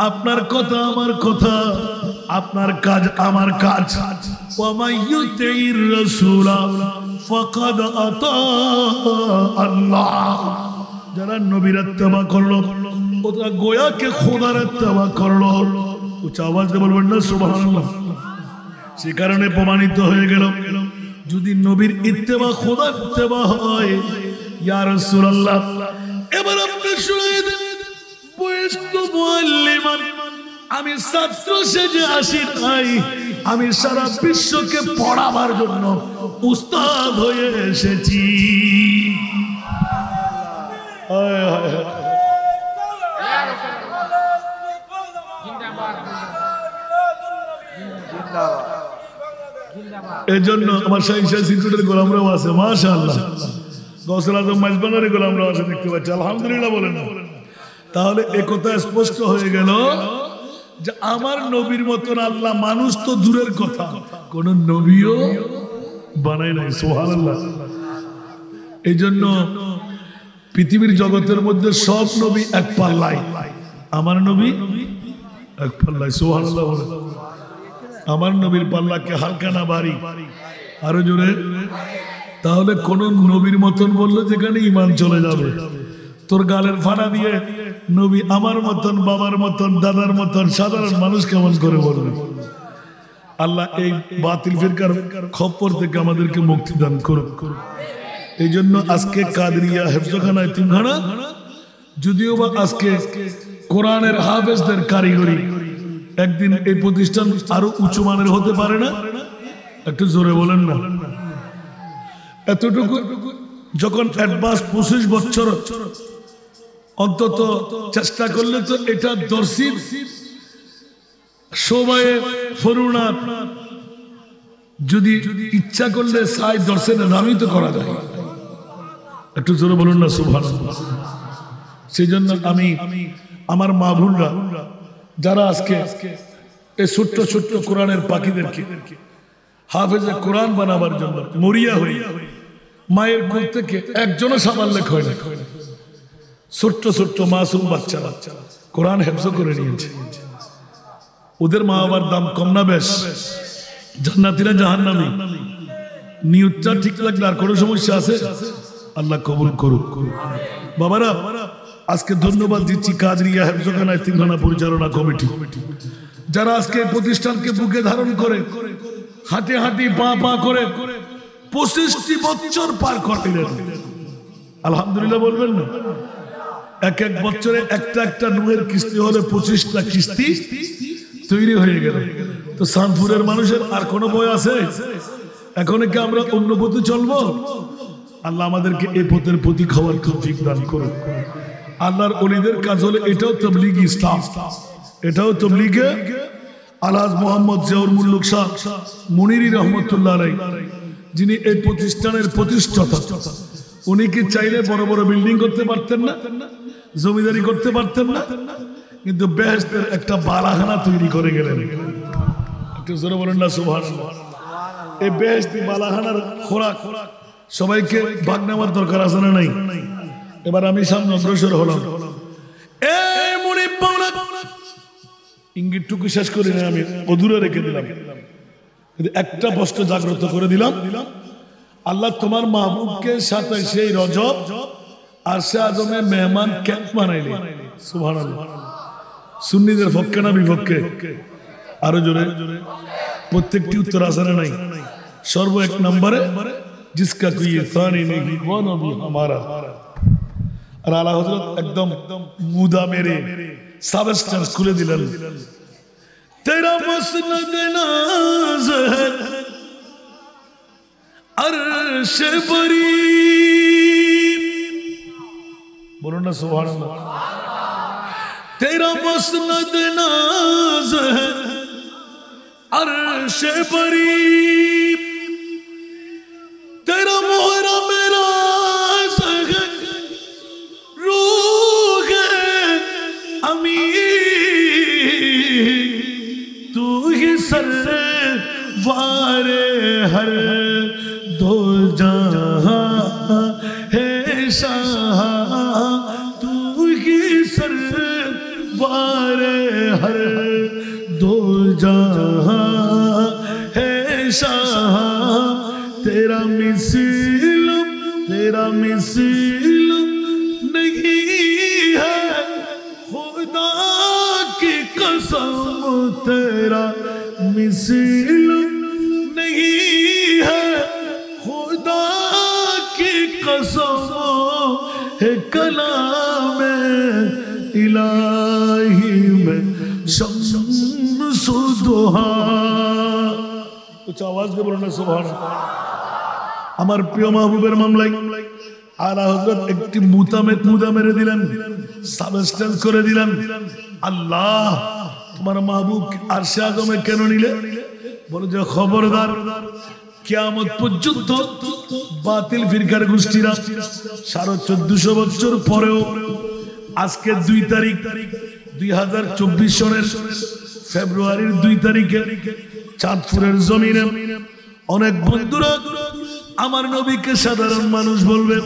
S1: আপনার কথা আমার কথা, আপনার কাজ আমার কাজ। ওয়া মাইয়ুতির রাসূলা ফাকাদ আতা আল্লাহ, যারা নবীর ইত্তেবা করলো ওরা গোয়াকে খোদার ইত্তেবা করলো। উচ্চ আওয়াজ দিয়ে বলবেন না সুবহানাল্লাহ। সে কারণে প্রমাণিত হয়ে গেল, যদি নবীর ইত্তেবা খোদার ইত্তেবা হয়, ইয়া রাসূলুল্লাহ এবার আপনি শুনিয়ে দেন, বয়স্ত মুআল্লিমান, আমি ছাত্র সেজে আসি নাই, আমি সারা বিশ্বকে পড়াবার জন্য উস্তাদ হয়ে এসেছি। এই জন্য আমার শাহী সিকিউরিটির গোলামরাও আছে, মাশাআল্লাহ। গৌসুল আজম মাইজবানের গোলামরাও আছে, দেখতে পাচ্ছি, আলহামদুলিল্লাহ বলেন না। তাহলে একথা স্পষ্ট হয়ে গেল যে আমার নবীর মতন আল্লাহ মানুষ তো দূরের কথা, কোন নবীও বানায় নাই। সুবহানাল্লাহ। এই জন্য পৃথিবীর জগতের মধ্যে সব নবী এক পাল্লায়, আমার নবী এক পাল্লায়। সুবহানাল্লাহ। আমার নবীর পাল্লাকে হালকা না ভারী, আরো জোরে। তাহলে কোন নবীর মতন বললো যেখানে ঈমান চলে যাবে। তোর গালের ফাড়া দিয়ে নবী আমার মতন, বাবার মতন, দাদার মতন সাধারণ মানুষ কেমন করে বলবে? আল্লাহ এই বাতিল ফিরকার খপ্পর থেকে আমাদেরকে মুক্তি দান করুন। এই জন্য আজকে কাদরিয়া হেফজখানা এতিমখানা, যদিও বা আজকে কোরআনের হাফেজদের কারিগরি, একদিন এই প্রতিষ্ঠান আরো উঁচু মানের হতে পারে না? একটু জোরে বলেন না। এতটুকু যখন অ্যাডভান্স 25 বছর অন্তত চেষ্টা করলে তো এটা দর্শিত সবাই ফরুনা, যদি ইচ্ছা করলে সাই দর্শনের নামই তো করা যায়। একটু জোরে বলুন না সুবহানাল্লাহ। সেই জন্য আমি আমার মা বোনরা যারা আজকে এই ছোট্ট ছোট্ট কোরআনের পাখিদেরকে হাফেজে কোরআন বানাবার জন্য মরিয়া হই, মায়ের কোল থেকে একজনও সাবাল্লেখ হয় না, ছোট্ট ছোট্ট মাসুম বাচ্চারা কোরআন হেফজ করে নিয়েছে। ওদের মা বাবার দাম কম না বেশ? জান্নাতীরা জাহান্নামী? নিয়তটা ঠিক লাগলে আর কোনো সমস্যা আছে? আল্লাহ কবুল করুক। বাবারা আজকে ধন্যবাদ দিচ্ছি কাদরিয়া হেফজখানা এতিমখানা পরিচালনা কমিটি, যারা আজকে প্রতিষ্ঠানকে বুকে ধারণ করে হাঁটি হাঁটি পা পা করে 25টি বছর পার করলেন। আলহামদুলিল্লাহ বলবেন না? এক এক বছরে একটা একটা নুহের কিস্তি হলে 25টা কিস্তি তৈরি হয়ে গেল। তো সানপুরের মানুষের আর কোনো বই আছে? এখন কি আমরা অন্য পথে চলবো? আল্লাহ আমাদেরকে এই পথের প্রতি খাওয়ার তৌফিক দান করুন। আল্লাহর ওলিদের কাজ হলে এটাও তাবলীগি ইসলাম, এটাও তাবলীগে আলহাজ মোহাম্মদ জিয়াউল মুল্লুক শাহ মুনিরি রহমতুল্লাহ আলাইহি, যিনি এই প্রতিষ্ঠানের প্রতিষ্ঠাতা। উনি কি চাইলে বড় বড় বিল্ডিং করতে পারতেন না, জমিদারি করতে পারতেন না, কিন্তু বেহেশতের একটা বালাখানা তৈরি করে গেলেন। একটু জোরে বলেন না সুবহানাল্লাহ। এই বেহেশতি বালাখানার খোরাক সবাইকে ভাগ নেওয়ার দরকার আছে না নাই? এবার আমি সামনে অগ্রসর হলাম। এই মুনিব পাওনা ইঙ্গিতটুকু শেষ করে না, আমি অধুরে রেখে দিলাম, একটা প্রশ্ন জাগ্রত করে দিলাম। আল্লাহ তোমার মাহবুবকে 27শে রজব আরশে আজমে মেহমান কেন বানাইলে? সুবহানাল্লাহ। সুন্নিদের পক্ষে না বিপক্ষে? আরো জোরে। প্রত্যেকটি উত্তর আছে না নাই? সর্ব এক নম্বরে जिसका कोई सानी नहीं वो नबी हमारा। और आला हजरत एकदम मुदा मेरे सबस्टेंस खुले दिलन, तेरा मसनद नाज है अर्श बरी। बोलो ना सुभान अल्लाह। तेरा मसनद नाज है अर्श बरी, तेरा मोहरा मेरा रूह अमी, तू ही सरवारे हर दो सरवारे हर दो जहां है शाह तेरा मिसल नहीं है खुदा की कसम तेरा मिसल नहीं है खुदा की कसम है कलाम इलाही में शम्सु दुहा कुछ आवाज दे बोलो ना सुभान আমার প্রিয় মাহবুবের মামলায় আলা হযরত একটি মুতা মেরে দিলেন সাবস্টেন্স করে দিলেন আল্লাহ তোমার মাহবুব আরশে আগমে কেন নিলে বলে যে খবরদার কিয়ামত পর্যন্ত বাতিল ফিরকার গোষ্ঠীরা 1450 বছর পরেও আজকে 2 তারিখ 2024 সনের ফেব্রুয়ারির 2 তারিখে চাঁদপুরের জমিনে অনেক বন্ধুরা আমার নবীকে সাধারণ মানুষ বলবে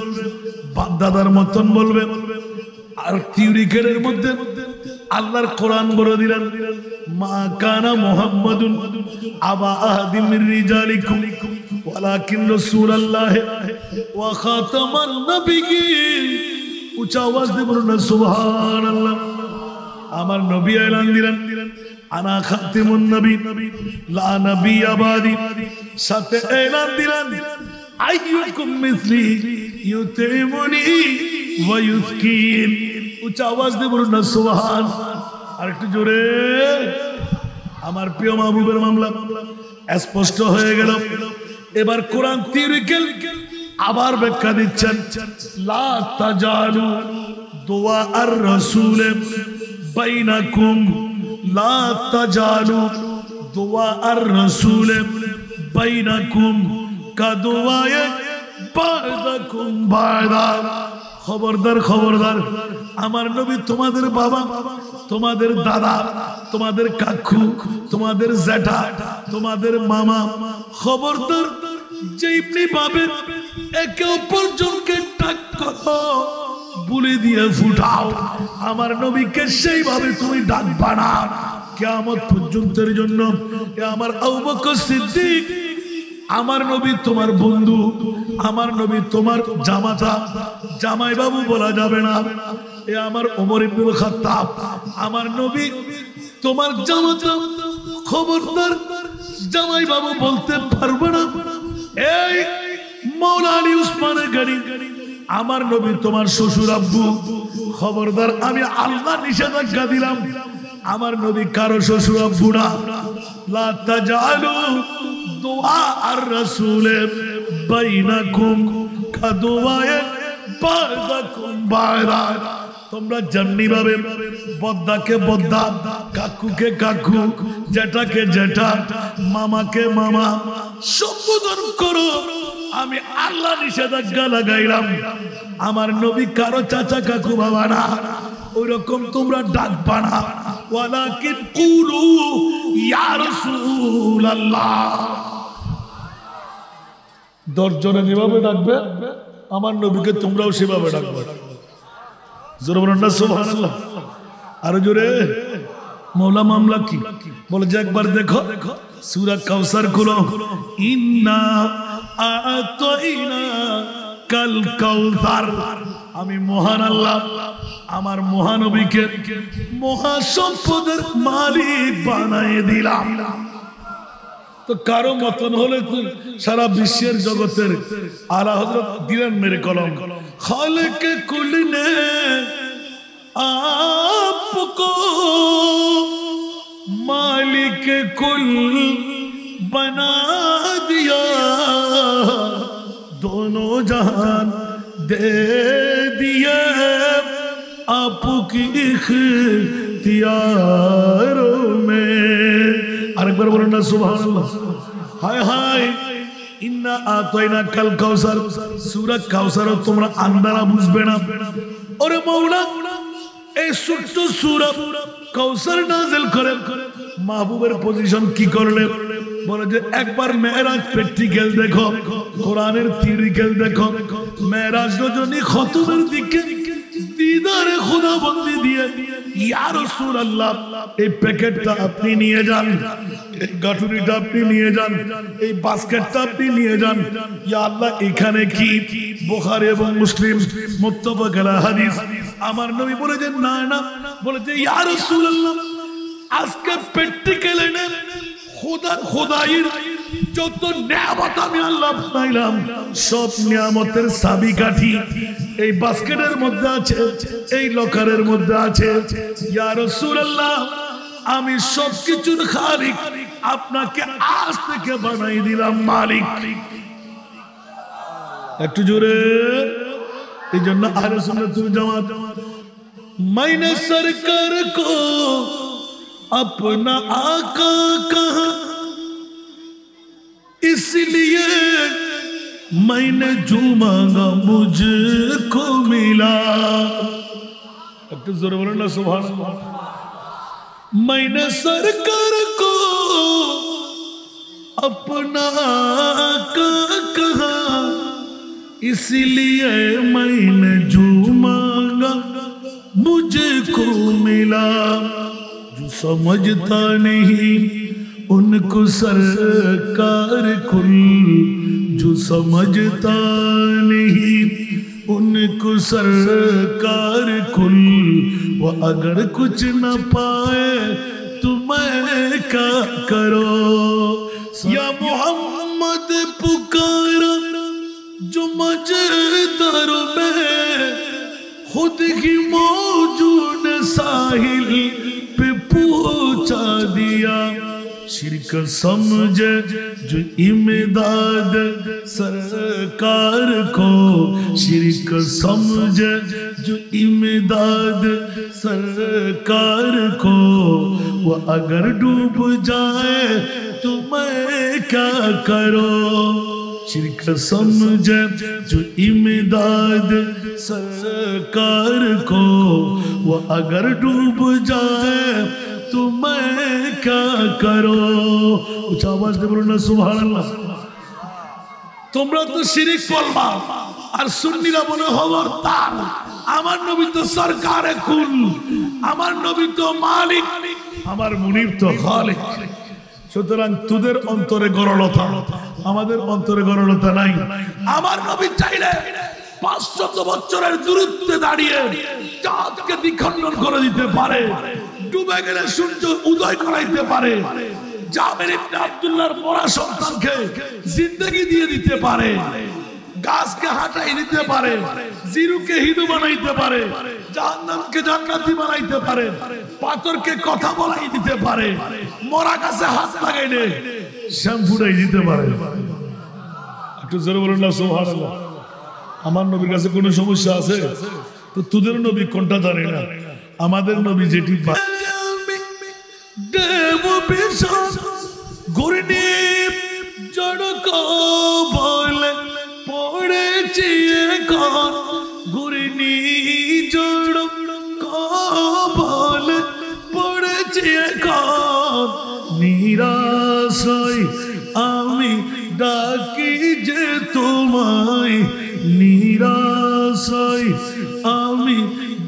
S1: বাপ দাদার মতন বলবে আর থিওরিক্যালের মধ্যে আল্লাহর কোরআন বলে দিলেন মা কানা মুহাম্মাদুন আবা আহাদিম মির রিজালিকুম ওয়ালাকিন রাসূলুল্লাহ ওয়া খাতামান নবিয়্যিন উচ্চ আওয়াজ দিয়ে বলুন না সুবহানাল্লাহ আমার নবী এলান দিলেন আনা খাতিমুন নবী লা নবী আবাদি সাথে এলান দিলেন আইয়ুকুম মিসলি ইউতিমুনি ওয়া ইউসকিন উচ্চ আওয়াজ দিয়ে বলুন না সুবহান আর একটু জোরে আমার প্রিয় মাহবুবের মামলা স্পষ্ট হয়ে গেল এবার কোরআন থিওরিক্যাল আবার ব্যাখ্যা দিচ্ছেন লা তাজালু দুআ আর রাসূল বাইনাকুম লা তাজালু দুআ আর রাসূল বাইনাকুম কাদুয়ায়ে বাদাকুম বাদা খবরদার খবরদার আমার নবী তোমাদের বাবা তোমাদের দাদা তোমাদের কাকু তোমাদের জ্যাঠা তোমাদের মামা খবরদার যেমনি ভাবে একে অপরজনকে ডাক করো বুলি দিয়ে ফুটাও আমার নবীকে সেইভাবে তুমি ডাকবা না কিয়ামত পর্যন্তের জন্য আমার আবু বকর সিদ্দিক আমার নবী তোমার বন্ধু আমার নবী তোমার জামাতা জামাই বাবু বলা যাবে না এ আমার ওমর ইবনুল খাত্তাব আমার নবী তোমার জামাতা খবরদার জামাই বাবু বলতে পারবে না এই মাওলা আলী উসমানের গাড়ি আমার নবী তোমার শ্বশুর আব্বু খবরদার আমি আল্লাহ নিষেধাজ্ঞা দিলাম আমার নবী কারো শ্বশুর আব্বু না লা তাজালু দুআ আর রাসূল বাইনাকুম কাদুয়ায়ে বাদাকুম বাদা তোমরা যেমনি ভাবে বদ্দাকে বদ্দা কাকুকে কাকু জেঠাকে জেঠা মামাকে মামা সম্বোধন করো আমি আল্লাহ নিষেধাজ্ঞা লাগাইলাম আমার নবী কারো চাচা কাকু বাবা না ওইরকম তোমরা ডাকবা না ওয়ালাকিন কুলু ইয়া রাসূলুল্লাহ দর্জনে যেভাবে ডাকবে আমার নবীকে তোমরাও সেভাবে ডাকবে জোরে বলুন না সুবহানাল্লাহ আর জোরে মওলা মামলা কি বলে যে একবার দেখো সূরা কাউসার খুলো ইন্না আতাইনা কাল কাউসার আমি মহান আল্লাহ আমার মহানবীকে মহাসম্পদের মালিক বানায় দিলাম তো কারো মতন হলে সারা বিশ্বের জগতের আলা হযরত দিলেন মেরে কলম খালিক কুল নে आपको मालिक कुल बना दिया दोनों जहान दे दिए आपकी इख्तियारों में আরেকবার বলুন না সুবহানাল্লাহ হায় হায় ইন্না আতাইনা কাল কাউসার সূরা কাউসার তোমরা আন্দারা বুঝবে না ওরে মাওলা এই ছোট্ট সূরা কাউসার নাযিল করে মাহবুবের পজিশন কি করলে বলে যে একবার মেরাজ প্র্যাকটিক্যাল দেখো কোরআনের থিওরিক্যাল দেখো মেরাজ রজনী খতমের দিকে দিদারে খুদাবন্দি দিয়ে ইয়া রাসূলুল্লাহ এই প্যাকেটটা আপনি নিয়ে যান, এই গাঠুরিটা আপনি নিয়ে যান, এই বাস্কেটটা আপনি নিয়ে যান। ইয়া আল্লাহ এখানে কি? বুখারী এবং মুসলিম মুত্তাফাক আলা হাদিস। আমার নবী বলেছেন না না, বলেছে ইয়া রাসূলুল্লাহ আজকে প্র্যাকটিক্যালি না খোদাইর যত নিয়ামত আমি আল্লাহ পাইলাম সব নিয়ামতের চাবিকাঠি এই বাস্কেটের মধ্যে আছে, এই লকারের মধ্যে আছে। ইয়া রাসূলুল্লাহ আমি সবকিছুর খালিক, আপনাকে আজ থেকে বানাই দিলাম মালিক। একটু জোরে। এই জন্য আহলে সুন্নাত ওয়াল জামাত मैंने सरकार को अपना आका कहा, इसलिए मैंने जो मांगा मुझको मिला। अब तो जोर बोलो ना सुभान अल्लाह। मैंने सरकार को अपना आका कहा, इसलिए मैंने जो मांगा मुझको मिला। जो समझता नहीं उनको सरकार कुल, जो समझता नहीं उनको सरकार कुल, वो अगर कुछ न पाए तो मैं क्या करो। या मोहम्मद पुकारा जो मजदर में खुद ही मौजूद साहिल पे पहुंचा दिया। शिरक समझे जो इमदाद सरकार को, शिरक समझे जो इमदाद सरकार को, वो अगर डूब जाए तो मैं क्या करूं। शिरक समझे जो इमदाद सरकार को, वो अगर डूब जाए तो मैं क्या करो। उच्च आवाज दे बोलो ना सुभान अल्लाह। তোমরা তো শিরিক বলবা আর সুন্নিরা বলে খবরদার, আমার নবী তো সরকারে কুল, আমার নবী তো মালিক, আমার মুনিব তো খালিক। সুতরাং তোদের অন্তরে গরলতা, আমাদের অন্তরে গরলতা নাই। আমার নবী চাইলে 500 বছরের দূরত্বে দাঁড়িয়ে চাঁদকে দ্বিখণ্ডন করে দিতে পারে, ডুবে গেলে সূর্য উদয় করাইতে পারে, জাবের ইবনে আব্দুল্লাহর মরা সন্তানকে জিন্দেগি দিয়ে দিতে পারে, গাছকে হাঁটাই দিতে পারে, জিরুকে হিন্দু বানাইতে পারে, জাহান্নামকে জান্নাতি বানাইতে পারে, পাথরকে কথা বলাই দিতে পারে, মরা গাছে হাত লাগাইলে শ্যাম্পুটাই দিতে পারে। একটু জোরে বলুন না সুবহানাল্লাহ। আমার নবীর কাছে কোনো সমস্যা আছে? তো তোদের নবী কোনটা জানে না? আমাদের নবী যেটি দেব বিশাল গুরনি জড়ক বলে পড়েছি এখন, গুরনি জড়ক বলে পড়েছি এখন, নিরাশায় আমি ডাকি যে তোমায়, নিরাশায় আমি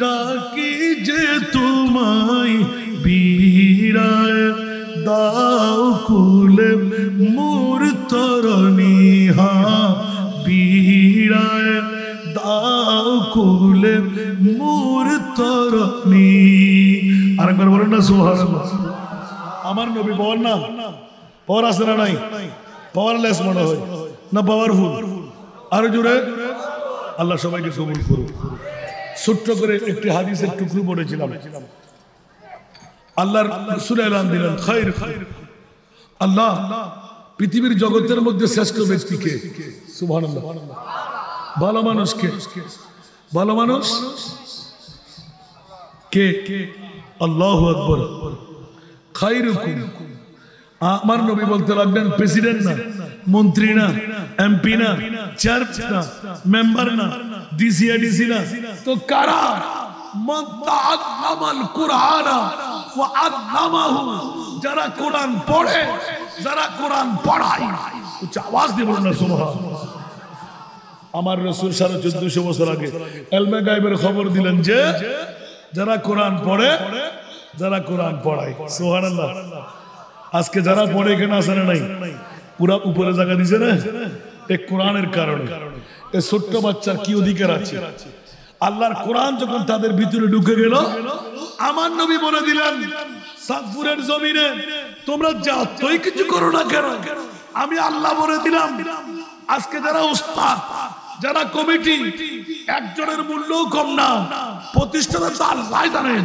S1: ডাকি যে তোমায়, বিরায় দাও কুলে মোর তরণী, হা বিরায় দাও কুলে মোর তরণী। আরেকবার বলেন না সুবহানাল্লাহ। আমার নবী বল না, পাওয়ার আছে না নাই? পাওয়ারলেস মনে হয় না পাওয়ারফুল? আরো জোরে। আল্লাহ সবাইকে কবুল করুন। ছোট্ট করে একটি হাদিসের টুকরো পড়েছিলাম। আল্লাহর রাসূল এলান দিলেন খায়র, আল্লাহ পৃথিবীর জগতের মধ্যে শ্রেষ্ঠ ব্যক্তি কে? সুবহানাল্লাহ। ভালো মানুষ কে? ভালো মানুষ কে? আল্লাহু আকবার। খায়রুকুম, আমার নবী বলতে লাগলেন প্রেসিডেন্ট না, মন্ত্রী না, এমপি না, চেয়ারম্যান না, মেম্বার না, ডিসি না, তো কারা? মান তাআল্লামাল কুরআনা ওয়া আল্লামাহু, যারা কোরআন পড়ে, যারা কোরআন পড়ায়। উচ্চ আওয়াজ দিয়ে বলুন না সুবহানাল্লাহ। আমার রাসূল 1450 বছর আগে ইলমে গায়বের খবর দিলেন যে যারা কোরআন পড়ে, যারা কোরআন পড়ায়, সুবহানাল্লাহ। আজকে যারা পড়ে এখানে আসে না নাই, পুরা উপরে জায়গা দিছে না, এই কোরআনের কারণে। এই ছোট্ট বাচ্চার কি অধিকার আছে? আল্লাহর কোরআন যখন তাদের ভিতরে ঢুকে গেল, আমার নবী বলে দিলেন সাদপুরের জমিনে তোমরা যতই কিছু করো না কেন, আমি আল্লাহ বলে দিলাম আজকে যারা উস্তাদ, যারা কমিটি, একজনের মূল্যও কম না, প্রতিষ্ঠাতা তো আল্লাহ জানেন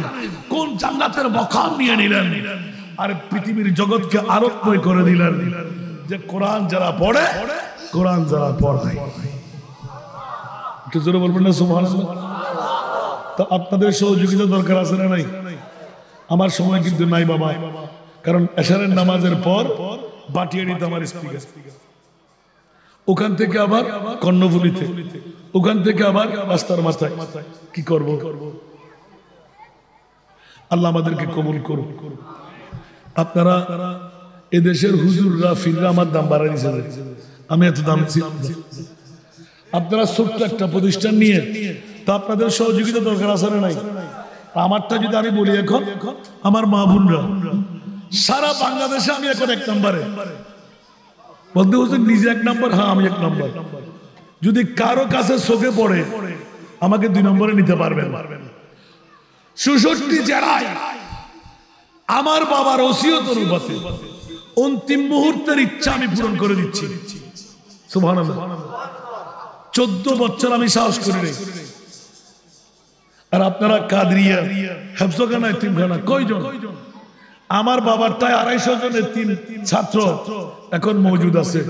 S1: কোন জান্নাতের মকাম নিয়ে নিলেন, আর পৃথিবীর জগৎকে আলোকময় করে দিলেন যে কোরআন যারা পড়ে, কোরআন যারা পড়ায়। একটু জোরে বলবেন না সুবহানাল্লাহ? তো আপনাদের সহযোগিতা দরকার আছে না নাই? আমার সময় কিন্তু নাই বাবা, কারণ এশারের নামাজের পর বাটিয়াড়িতে আমার স্পিকার, ওখান থেকে আবার কর্ণফুলিতে, ওখান থেকে আবার রাস্তার মাথায়। কি করব? আল্লাহ আমাদেরকে কবুল করুন। আপনারা এদেশের হুজুররা ফিররা আমার দাম বাড়াই দিয়েছে, আমি এত দাম ছিলাম। আপনারা ছোট্ট একটা প্রতিষ্ঠান নিয়ে, তা আপনাদের সহযোগিতা দরকার আছে না নাই? আমারটা যদি আমি বলি, এখন আমার মা বোনরা সারা বাংলাদেশে আমি এখন 1 নম্বরে বলতে বলতে নিজে 1 নম্বর, হ্যাঁ আমি 1 নম্বর। যদি কারো কাছে চোখে পড়ে আমাকে 2 নম্বরে নিতে পারবেন। 66 জেলায় আমার বাবার ওসিয়ত অনুপাতে অন্তিম মুহূর্তের ইচ্ছা আমি পূরণ করে দিচ্ছি, সুবহানাল্লাহ। 14 বছর আমি সাহস করি নাই। আর আপনারা কাদরিয়া, হেফজখানা, এতিমখানা কয়জন? আমার বাবারটায় 250 জনের 3 ছাত্র এখন মজুদ আছে।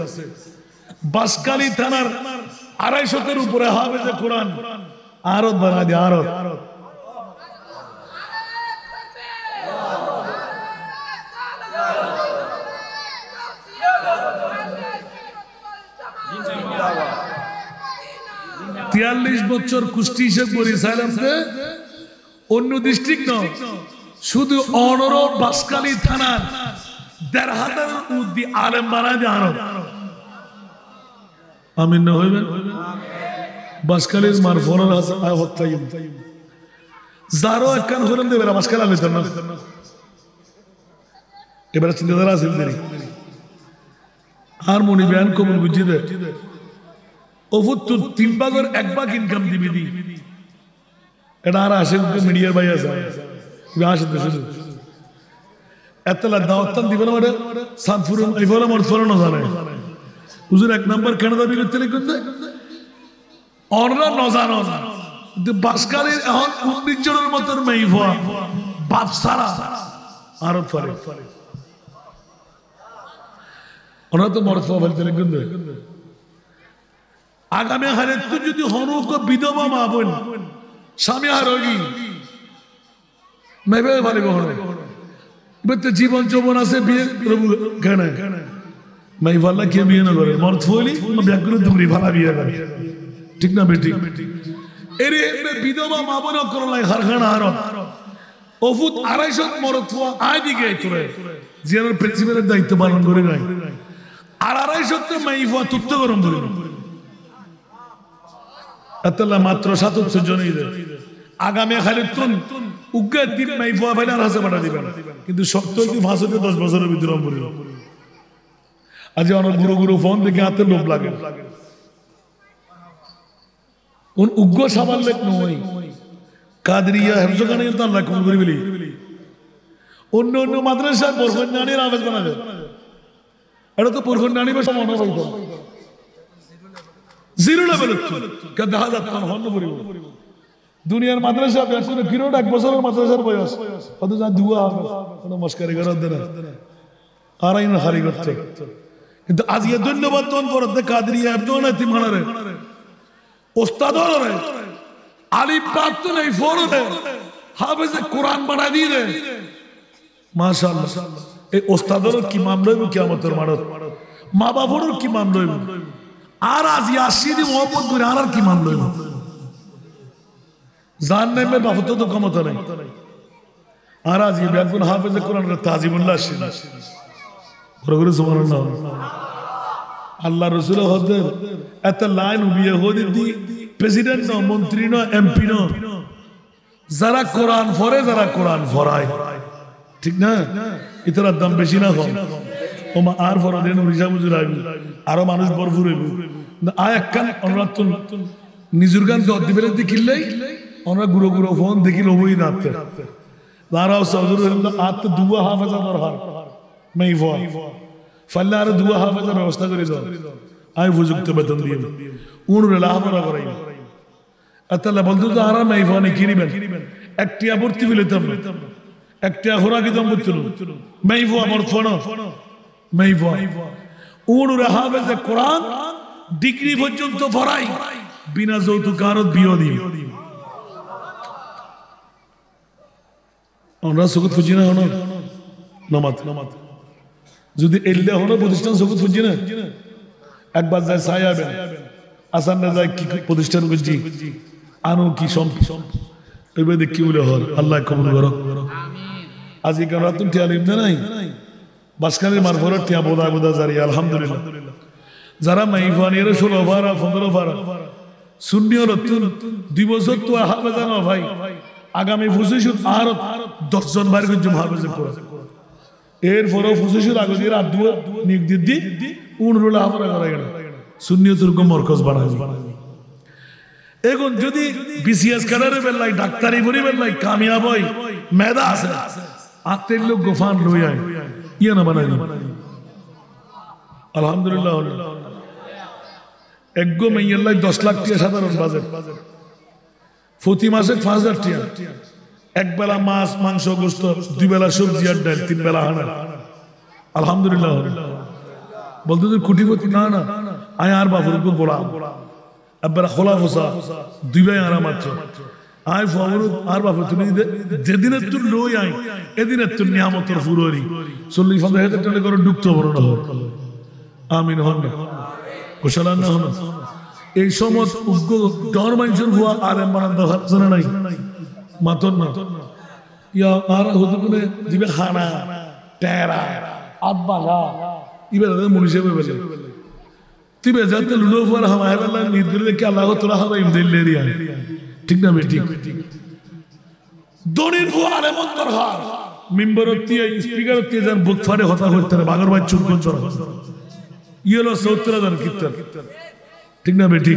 S1: বাঁশখালী থানার 250-এর উপরে হাফেজে কোরআন আরত বানা দিয়ে, আরত। তিয়াল্লিশ বছর কুষ্টি হিসেব করি সাইলামতে, অন্য ডিস্ট্রিক্ট নয়, শুধু অনরব বাঁশখালী থানার 1,500 উদ্দি আলেম বানায় দিয়ে আরব। আমিন না হইবেন? বাঁশখালীর মারফুল হাসান আহতাইম যারও একখান হলেন দেবে বাঁশখালী আলে না, এবারে চিন্তাধারা আছে আর মনি ব্যান কবুল বুঝি দে ওফুত্তর 3 ভাগের 1 ভাগ ইনকাম দিবি দি। এটা আর আসে মিডিয়ার ভাই আছে, আসে শুধু এতলা দাওয়াতান দিবে না। মানে সাদপুর এইফলে মরফলে না জানে হুজুর 1 নম্বর কেন দাবি করতে লিখুন অনরা ন জানো। কিন্তু বাঁশখালীর এখন 19 জনের মতন মেইফা বাপ সারা আরব ফলে ওনারা তো মরফা ফেলতে লিখুন। আগামী হারে তো যদি হনুক বিধবা মা বোন স্বামী হারোগী মেবে ভালো হলো, এবার তো জীবন যৌবন আছে, বিয়ে কেন মাই ভাল্লা কে বিয়ে না করে মর্থ হইলি ব্যাগুলো তুমি ভালা বিয়ে করে, ঠিক না বেটি? এর বিধবা মা বোন করলাই হারখানা হারো ওফুত 250 মরত আয় দিকে তোরে জিয়ানোর প্রিন্সিপালের দায়িত্ব পালন করে নাই। আর 250 মাইফা তুত্ত গরম ধরে মাত্র 77 জনই দেয়। আগামী খালি তুন উগ্র দিন মাইফা ভাইলে আর হাসে পাঠা দিবেন, কিন্তু 70-50 10 বছরের ভিতরে মরিল। আজ অনেক গুরু গুরু ফোন দেখে হাতে লোভ লাগে। উগ্র সাবাল লেখ নয় কাদরিয়া হেফজখানে তো আল্লাহ কবুল করে বলি। অন্য অন্য মাদ্রাসায় পরখন্ডানির আবেদ বানাবে, এটা তো পরখন্ডানি বেশ মনে হয় জিরো লেভেল দেখা যাচ্ছে হন্য পরিব। দুনিয়ার মাদ্রাসা ব্যাসনে কিরোট 1 বছরের মাদ্রাসার বয়স কত যা দুয়া কোনো মস্কারি করার দেনা আর আইন হারি করতে। কিন্তু আজ ইয়ে ধন্যবাদ তোন পরতে কাদরিয়া একজন এতিমখানারে ওস্তাদরে আলিফ বাত তো নাই ফরতে হাফেজে কোরআন বানা দিয়ে দে মাশাআল্লাহ। এই ওস্তাদর কি মামলা হইব কিয়ামতের মাঠত, মা বাবার কি মামলা হইব, আর আজ ইয়াসিদি মোহাম্মদ করে আর কি মামলা হইব জাহান্নামে বাফত তো ক্ষমতা নাই। আর আজ বেগুন হাফেজে কোরআন তাজিমুল্লাহ শিন করে সুবহানাল্লাহ। আল্লাহ রসুল হদের এত লাইন উবিয়ে হদি দি প্রেসিডেন্ট ন মন্ত্রী ন এমপি ন যারা কোরআন পড়ে যারা কোরআন পড়ায় ঠিক না ইতরার দাম বেশি না কম ওমা আর পড়া দেন উড়িষ্যা বুঝুর আইবি আরো মানুষ ভরপুর হইব আয় একখান অনুরাত্তন নিজের গান দর দিবে দেখিলেই আমরা গুঁড়ো গুঁড়ো ফোন দেখি লবই নাতে দাঁড়াও সজুর আত্ম দুয়া হাফেজা দরকার মেই ফোন ফাল্লে আরো দুয়া হাফেজার ব্যবস্থা করে দাও আমি উপযুক্ত বেতন দিয়ে উড়ে লাহাপড়া করাই তাহলে বলতো তো আরাম মেই ফোনে কিনিবেন একটিয়া ভর্তি ফেলেতাম একটিয়া খোরাকি দাম করছিল মেই ফো আমার ফোন মেই ফো উড়ে হাফেজে কোরআন ডিগ্রি পর্যন্ত পড়াই বিনা যৌতুক আরত বিয়ে দিই আমরা সুগত খুঁজি না হনো নামাত যদি এলে হনো প্রতিষ্ঠান সুগত খুঁজি না একবার যায় সাই আবেন আসান না যায় কি প্রতিষ্ঠান খুঁজি আনো কি এবার দেখি বলে হর আল্লাহ কবুল করো আজি কেন রাতুন টিয়া লিমতে নাই বাসকালের মারফত টিয়া বোধা জারি আলহামদুলিল্লাহ যারা মাইফানির 16 ভাড়া 15 ভাড়া শূন্যর 2 বছর তো হাফেজা না ভাই আগামী 25 আর 10 জন বাইরে কিছু হাফেজে করে এরপরেও 25 আগে দিয়ে রাত দুয়া নিক দিদি উনরুল হাফরা করা গেল সুন্নিয়তের কো মরকজ বানাবি এখন যদি বিসিএস কারারে বেলাই ডাক্তারি পড়ি বেলাই কামিয়াব হই মেধা আছে আতের লোক গোফান লই আয় ইয়া না বানাই আলহামদুলিল্লাহ একগো মাইয়াল্লাহ 10 লাখ টাকা সাধারণ বাজেট প্রতি মাসে 5000 টাকা এক বেলা মাছ মাংস গোশত দুই বেলা সবজি আর ডাল তিন বেলা হানা আলহামদুলিল্লাহ বলতে তো কোটিপতি না না আয় আর বাপুর কো বড়া আব্বারা খোলা ফসা দুই বেলা আরাম মাত্র আয় ফাওর আর বাপু তুমি যেদিনে তুই লই আই এদিনে তুই নিয়ামতের ফুররি 40-50,000 টাকা করে ডুকতো বড় না আমিন হন কুশলান না হন এই সময় উগ্র ডর মানুষের ভুয়া আলেম বানান দরকার জানা নাই মাতন না ইয়া আর হতে কোনে দিবে খানা টেরা আব্বা গা ইবেলা মুনিশে বেলে তিবে যাতে লুলো ফুয়ার হামায় বেলা নিদ্রে কে আল্লাহ তোরা হাবা ইমদিল্লে রিয়া ঠিক না বেটি দনির ভুয়া আলেম দরকার মিম্বরতি স্পিকারতি যান বুক ফাড়ে হতা করতে বাগর ভাই চুপ কোন চড়া ইয়েলো 70,000 কিত্তর ঠিক না বেটি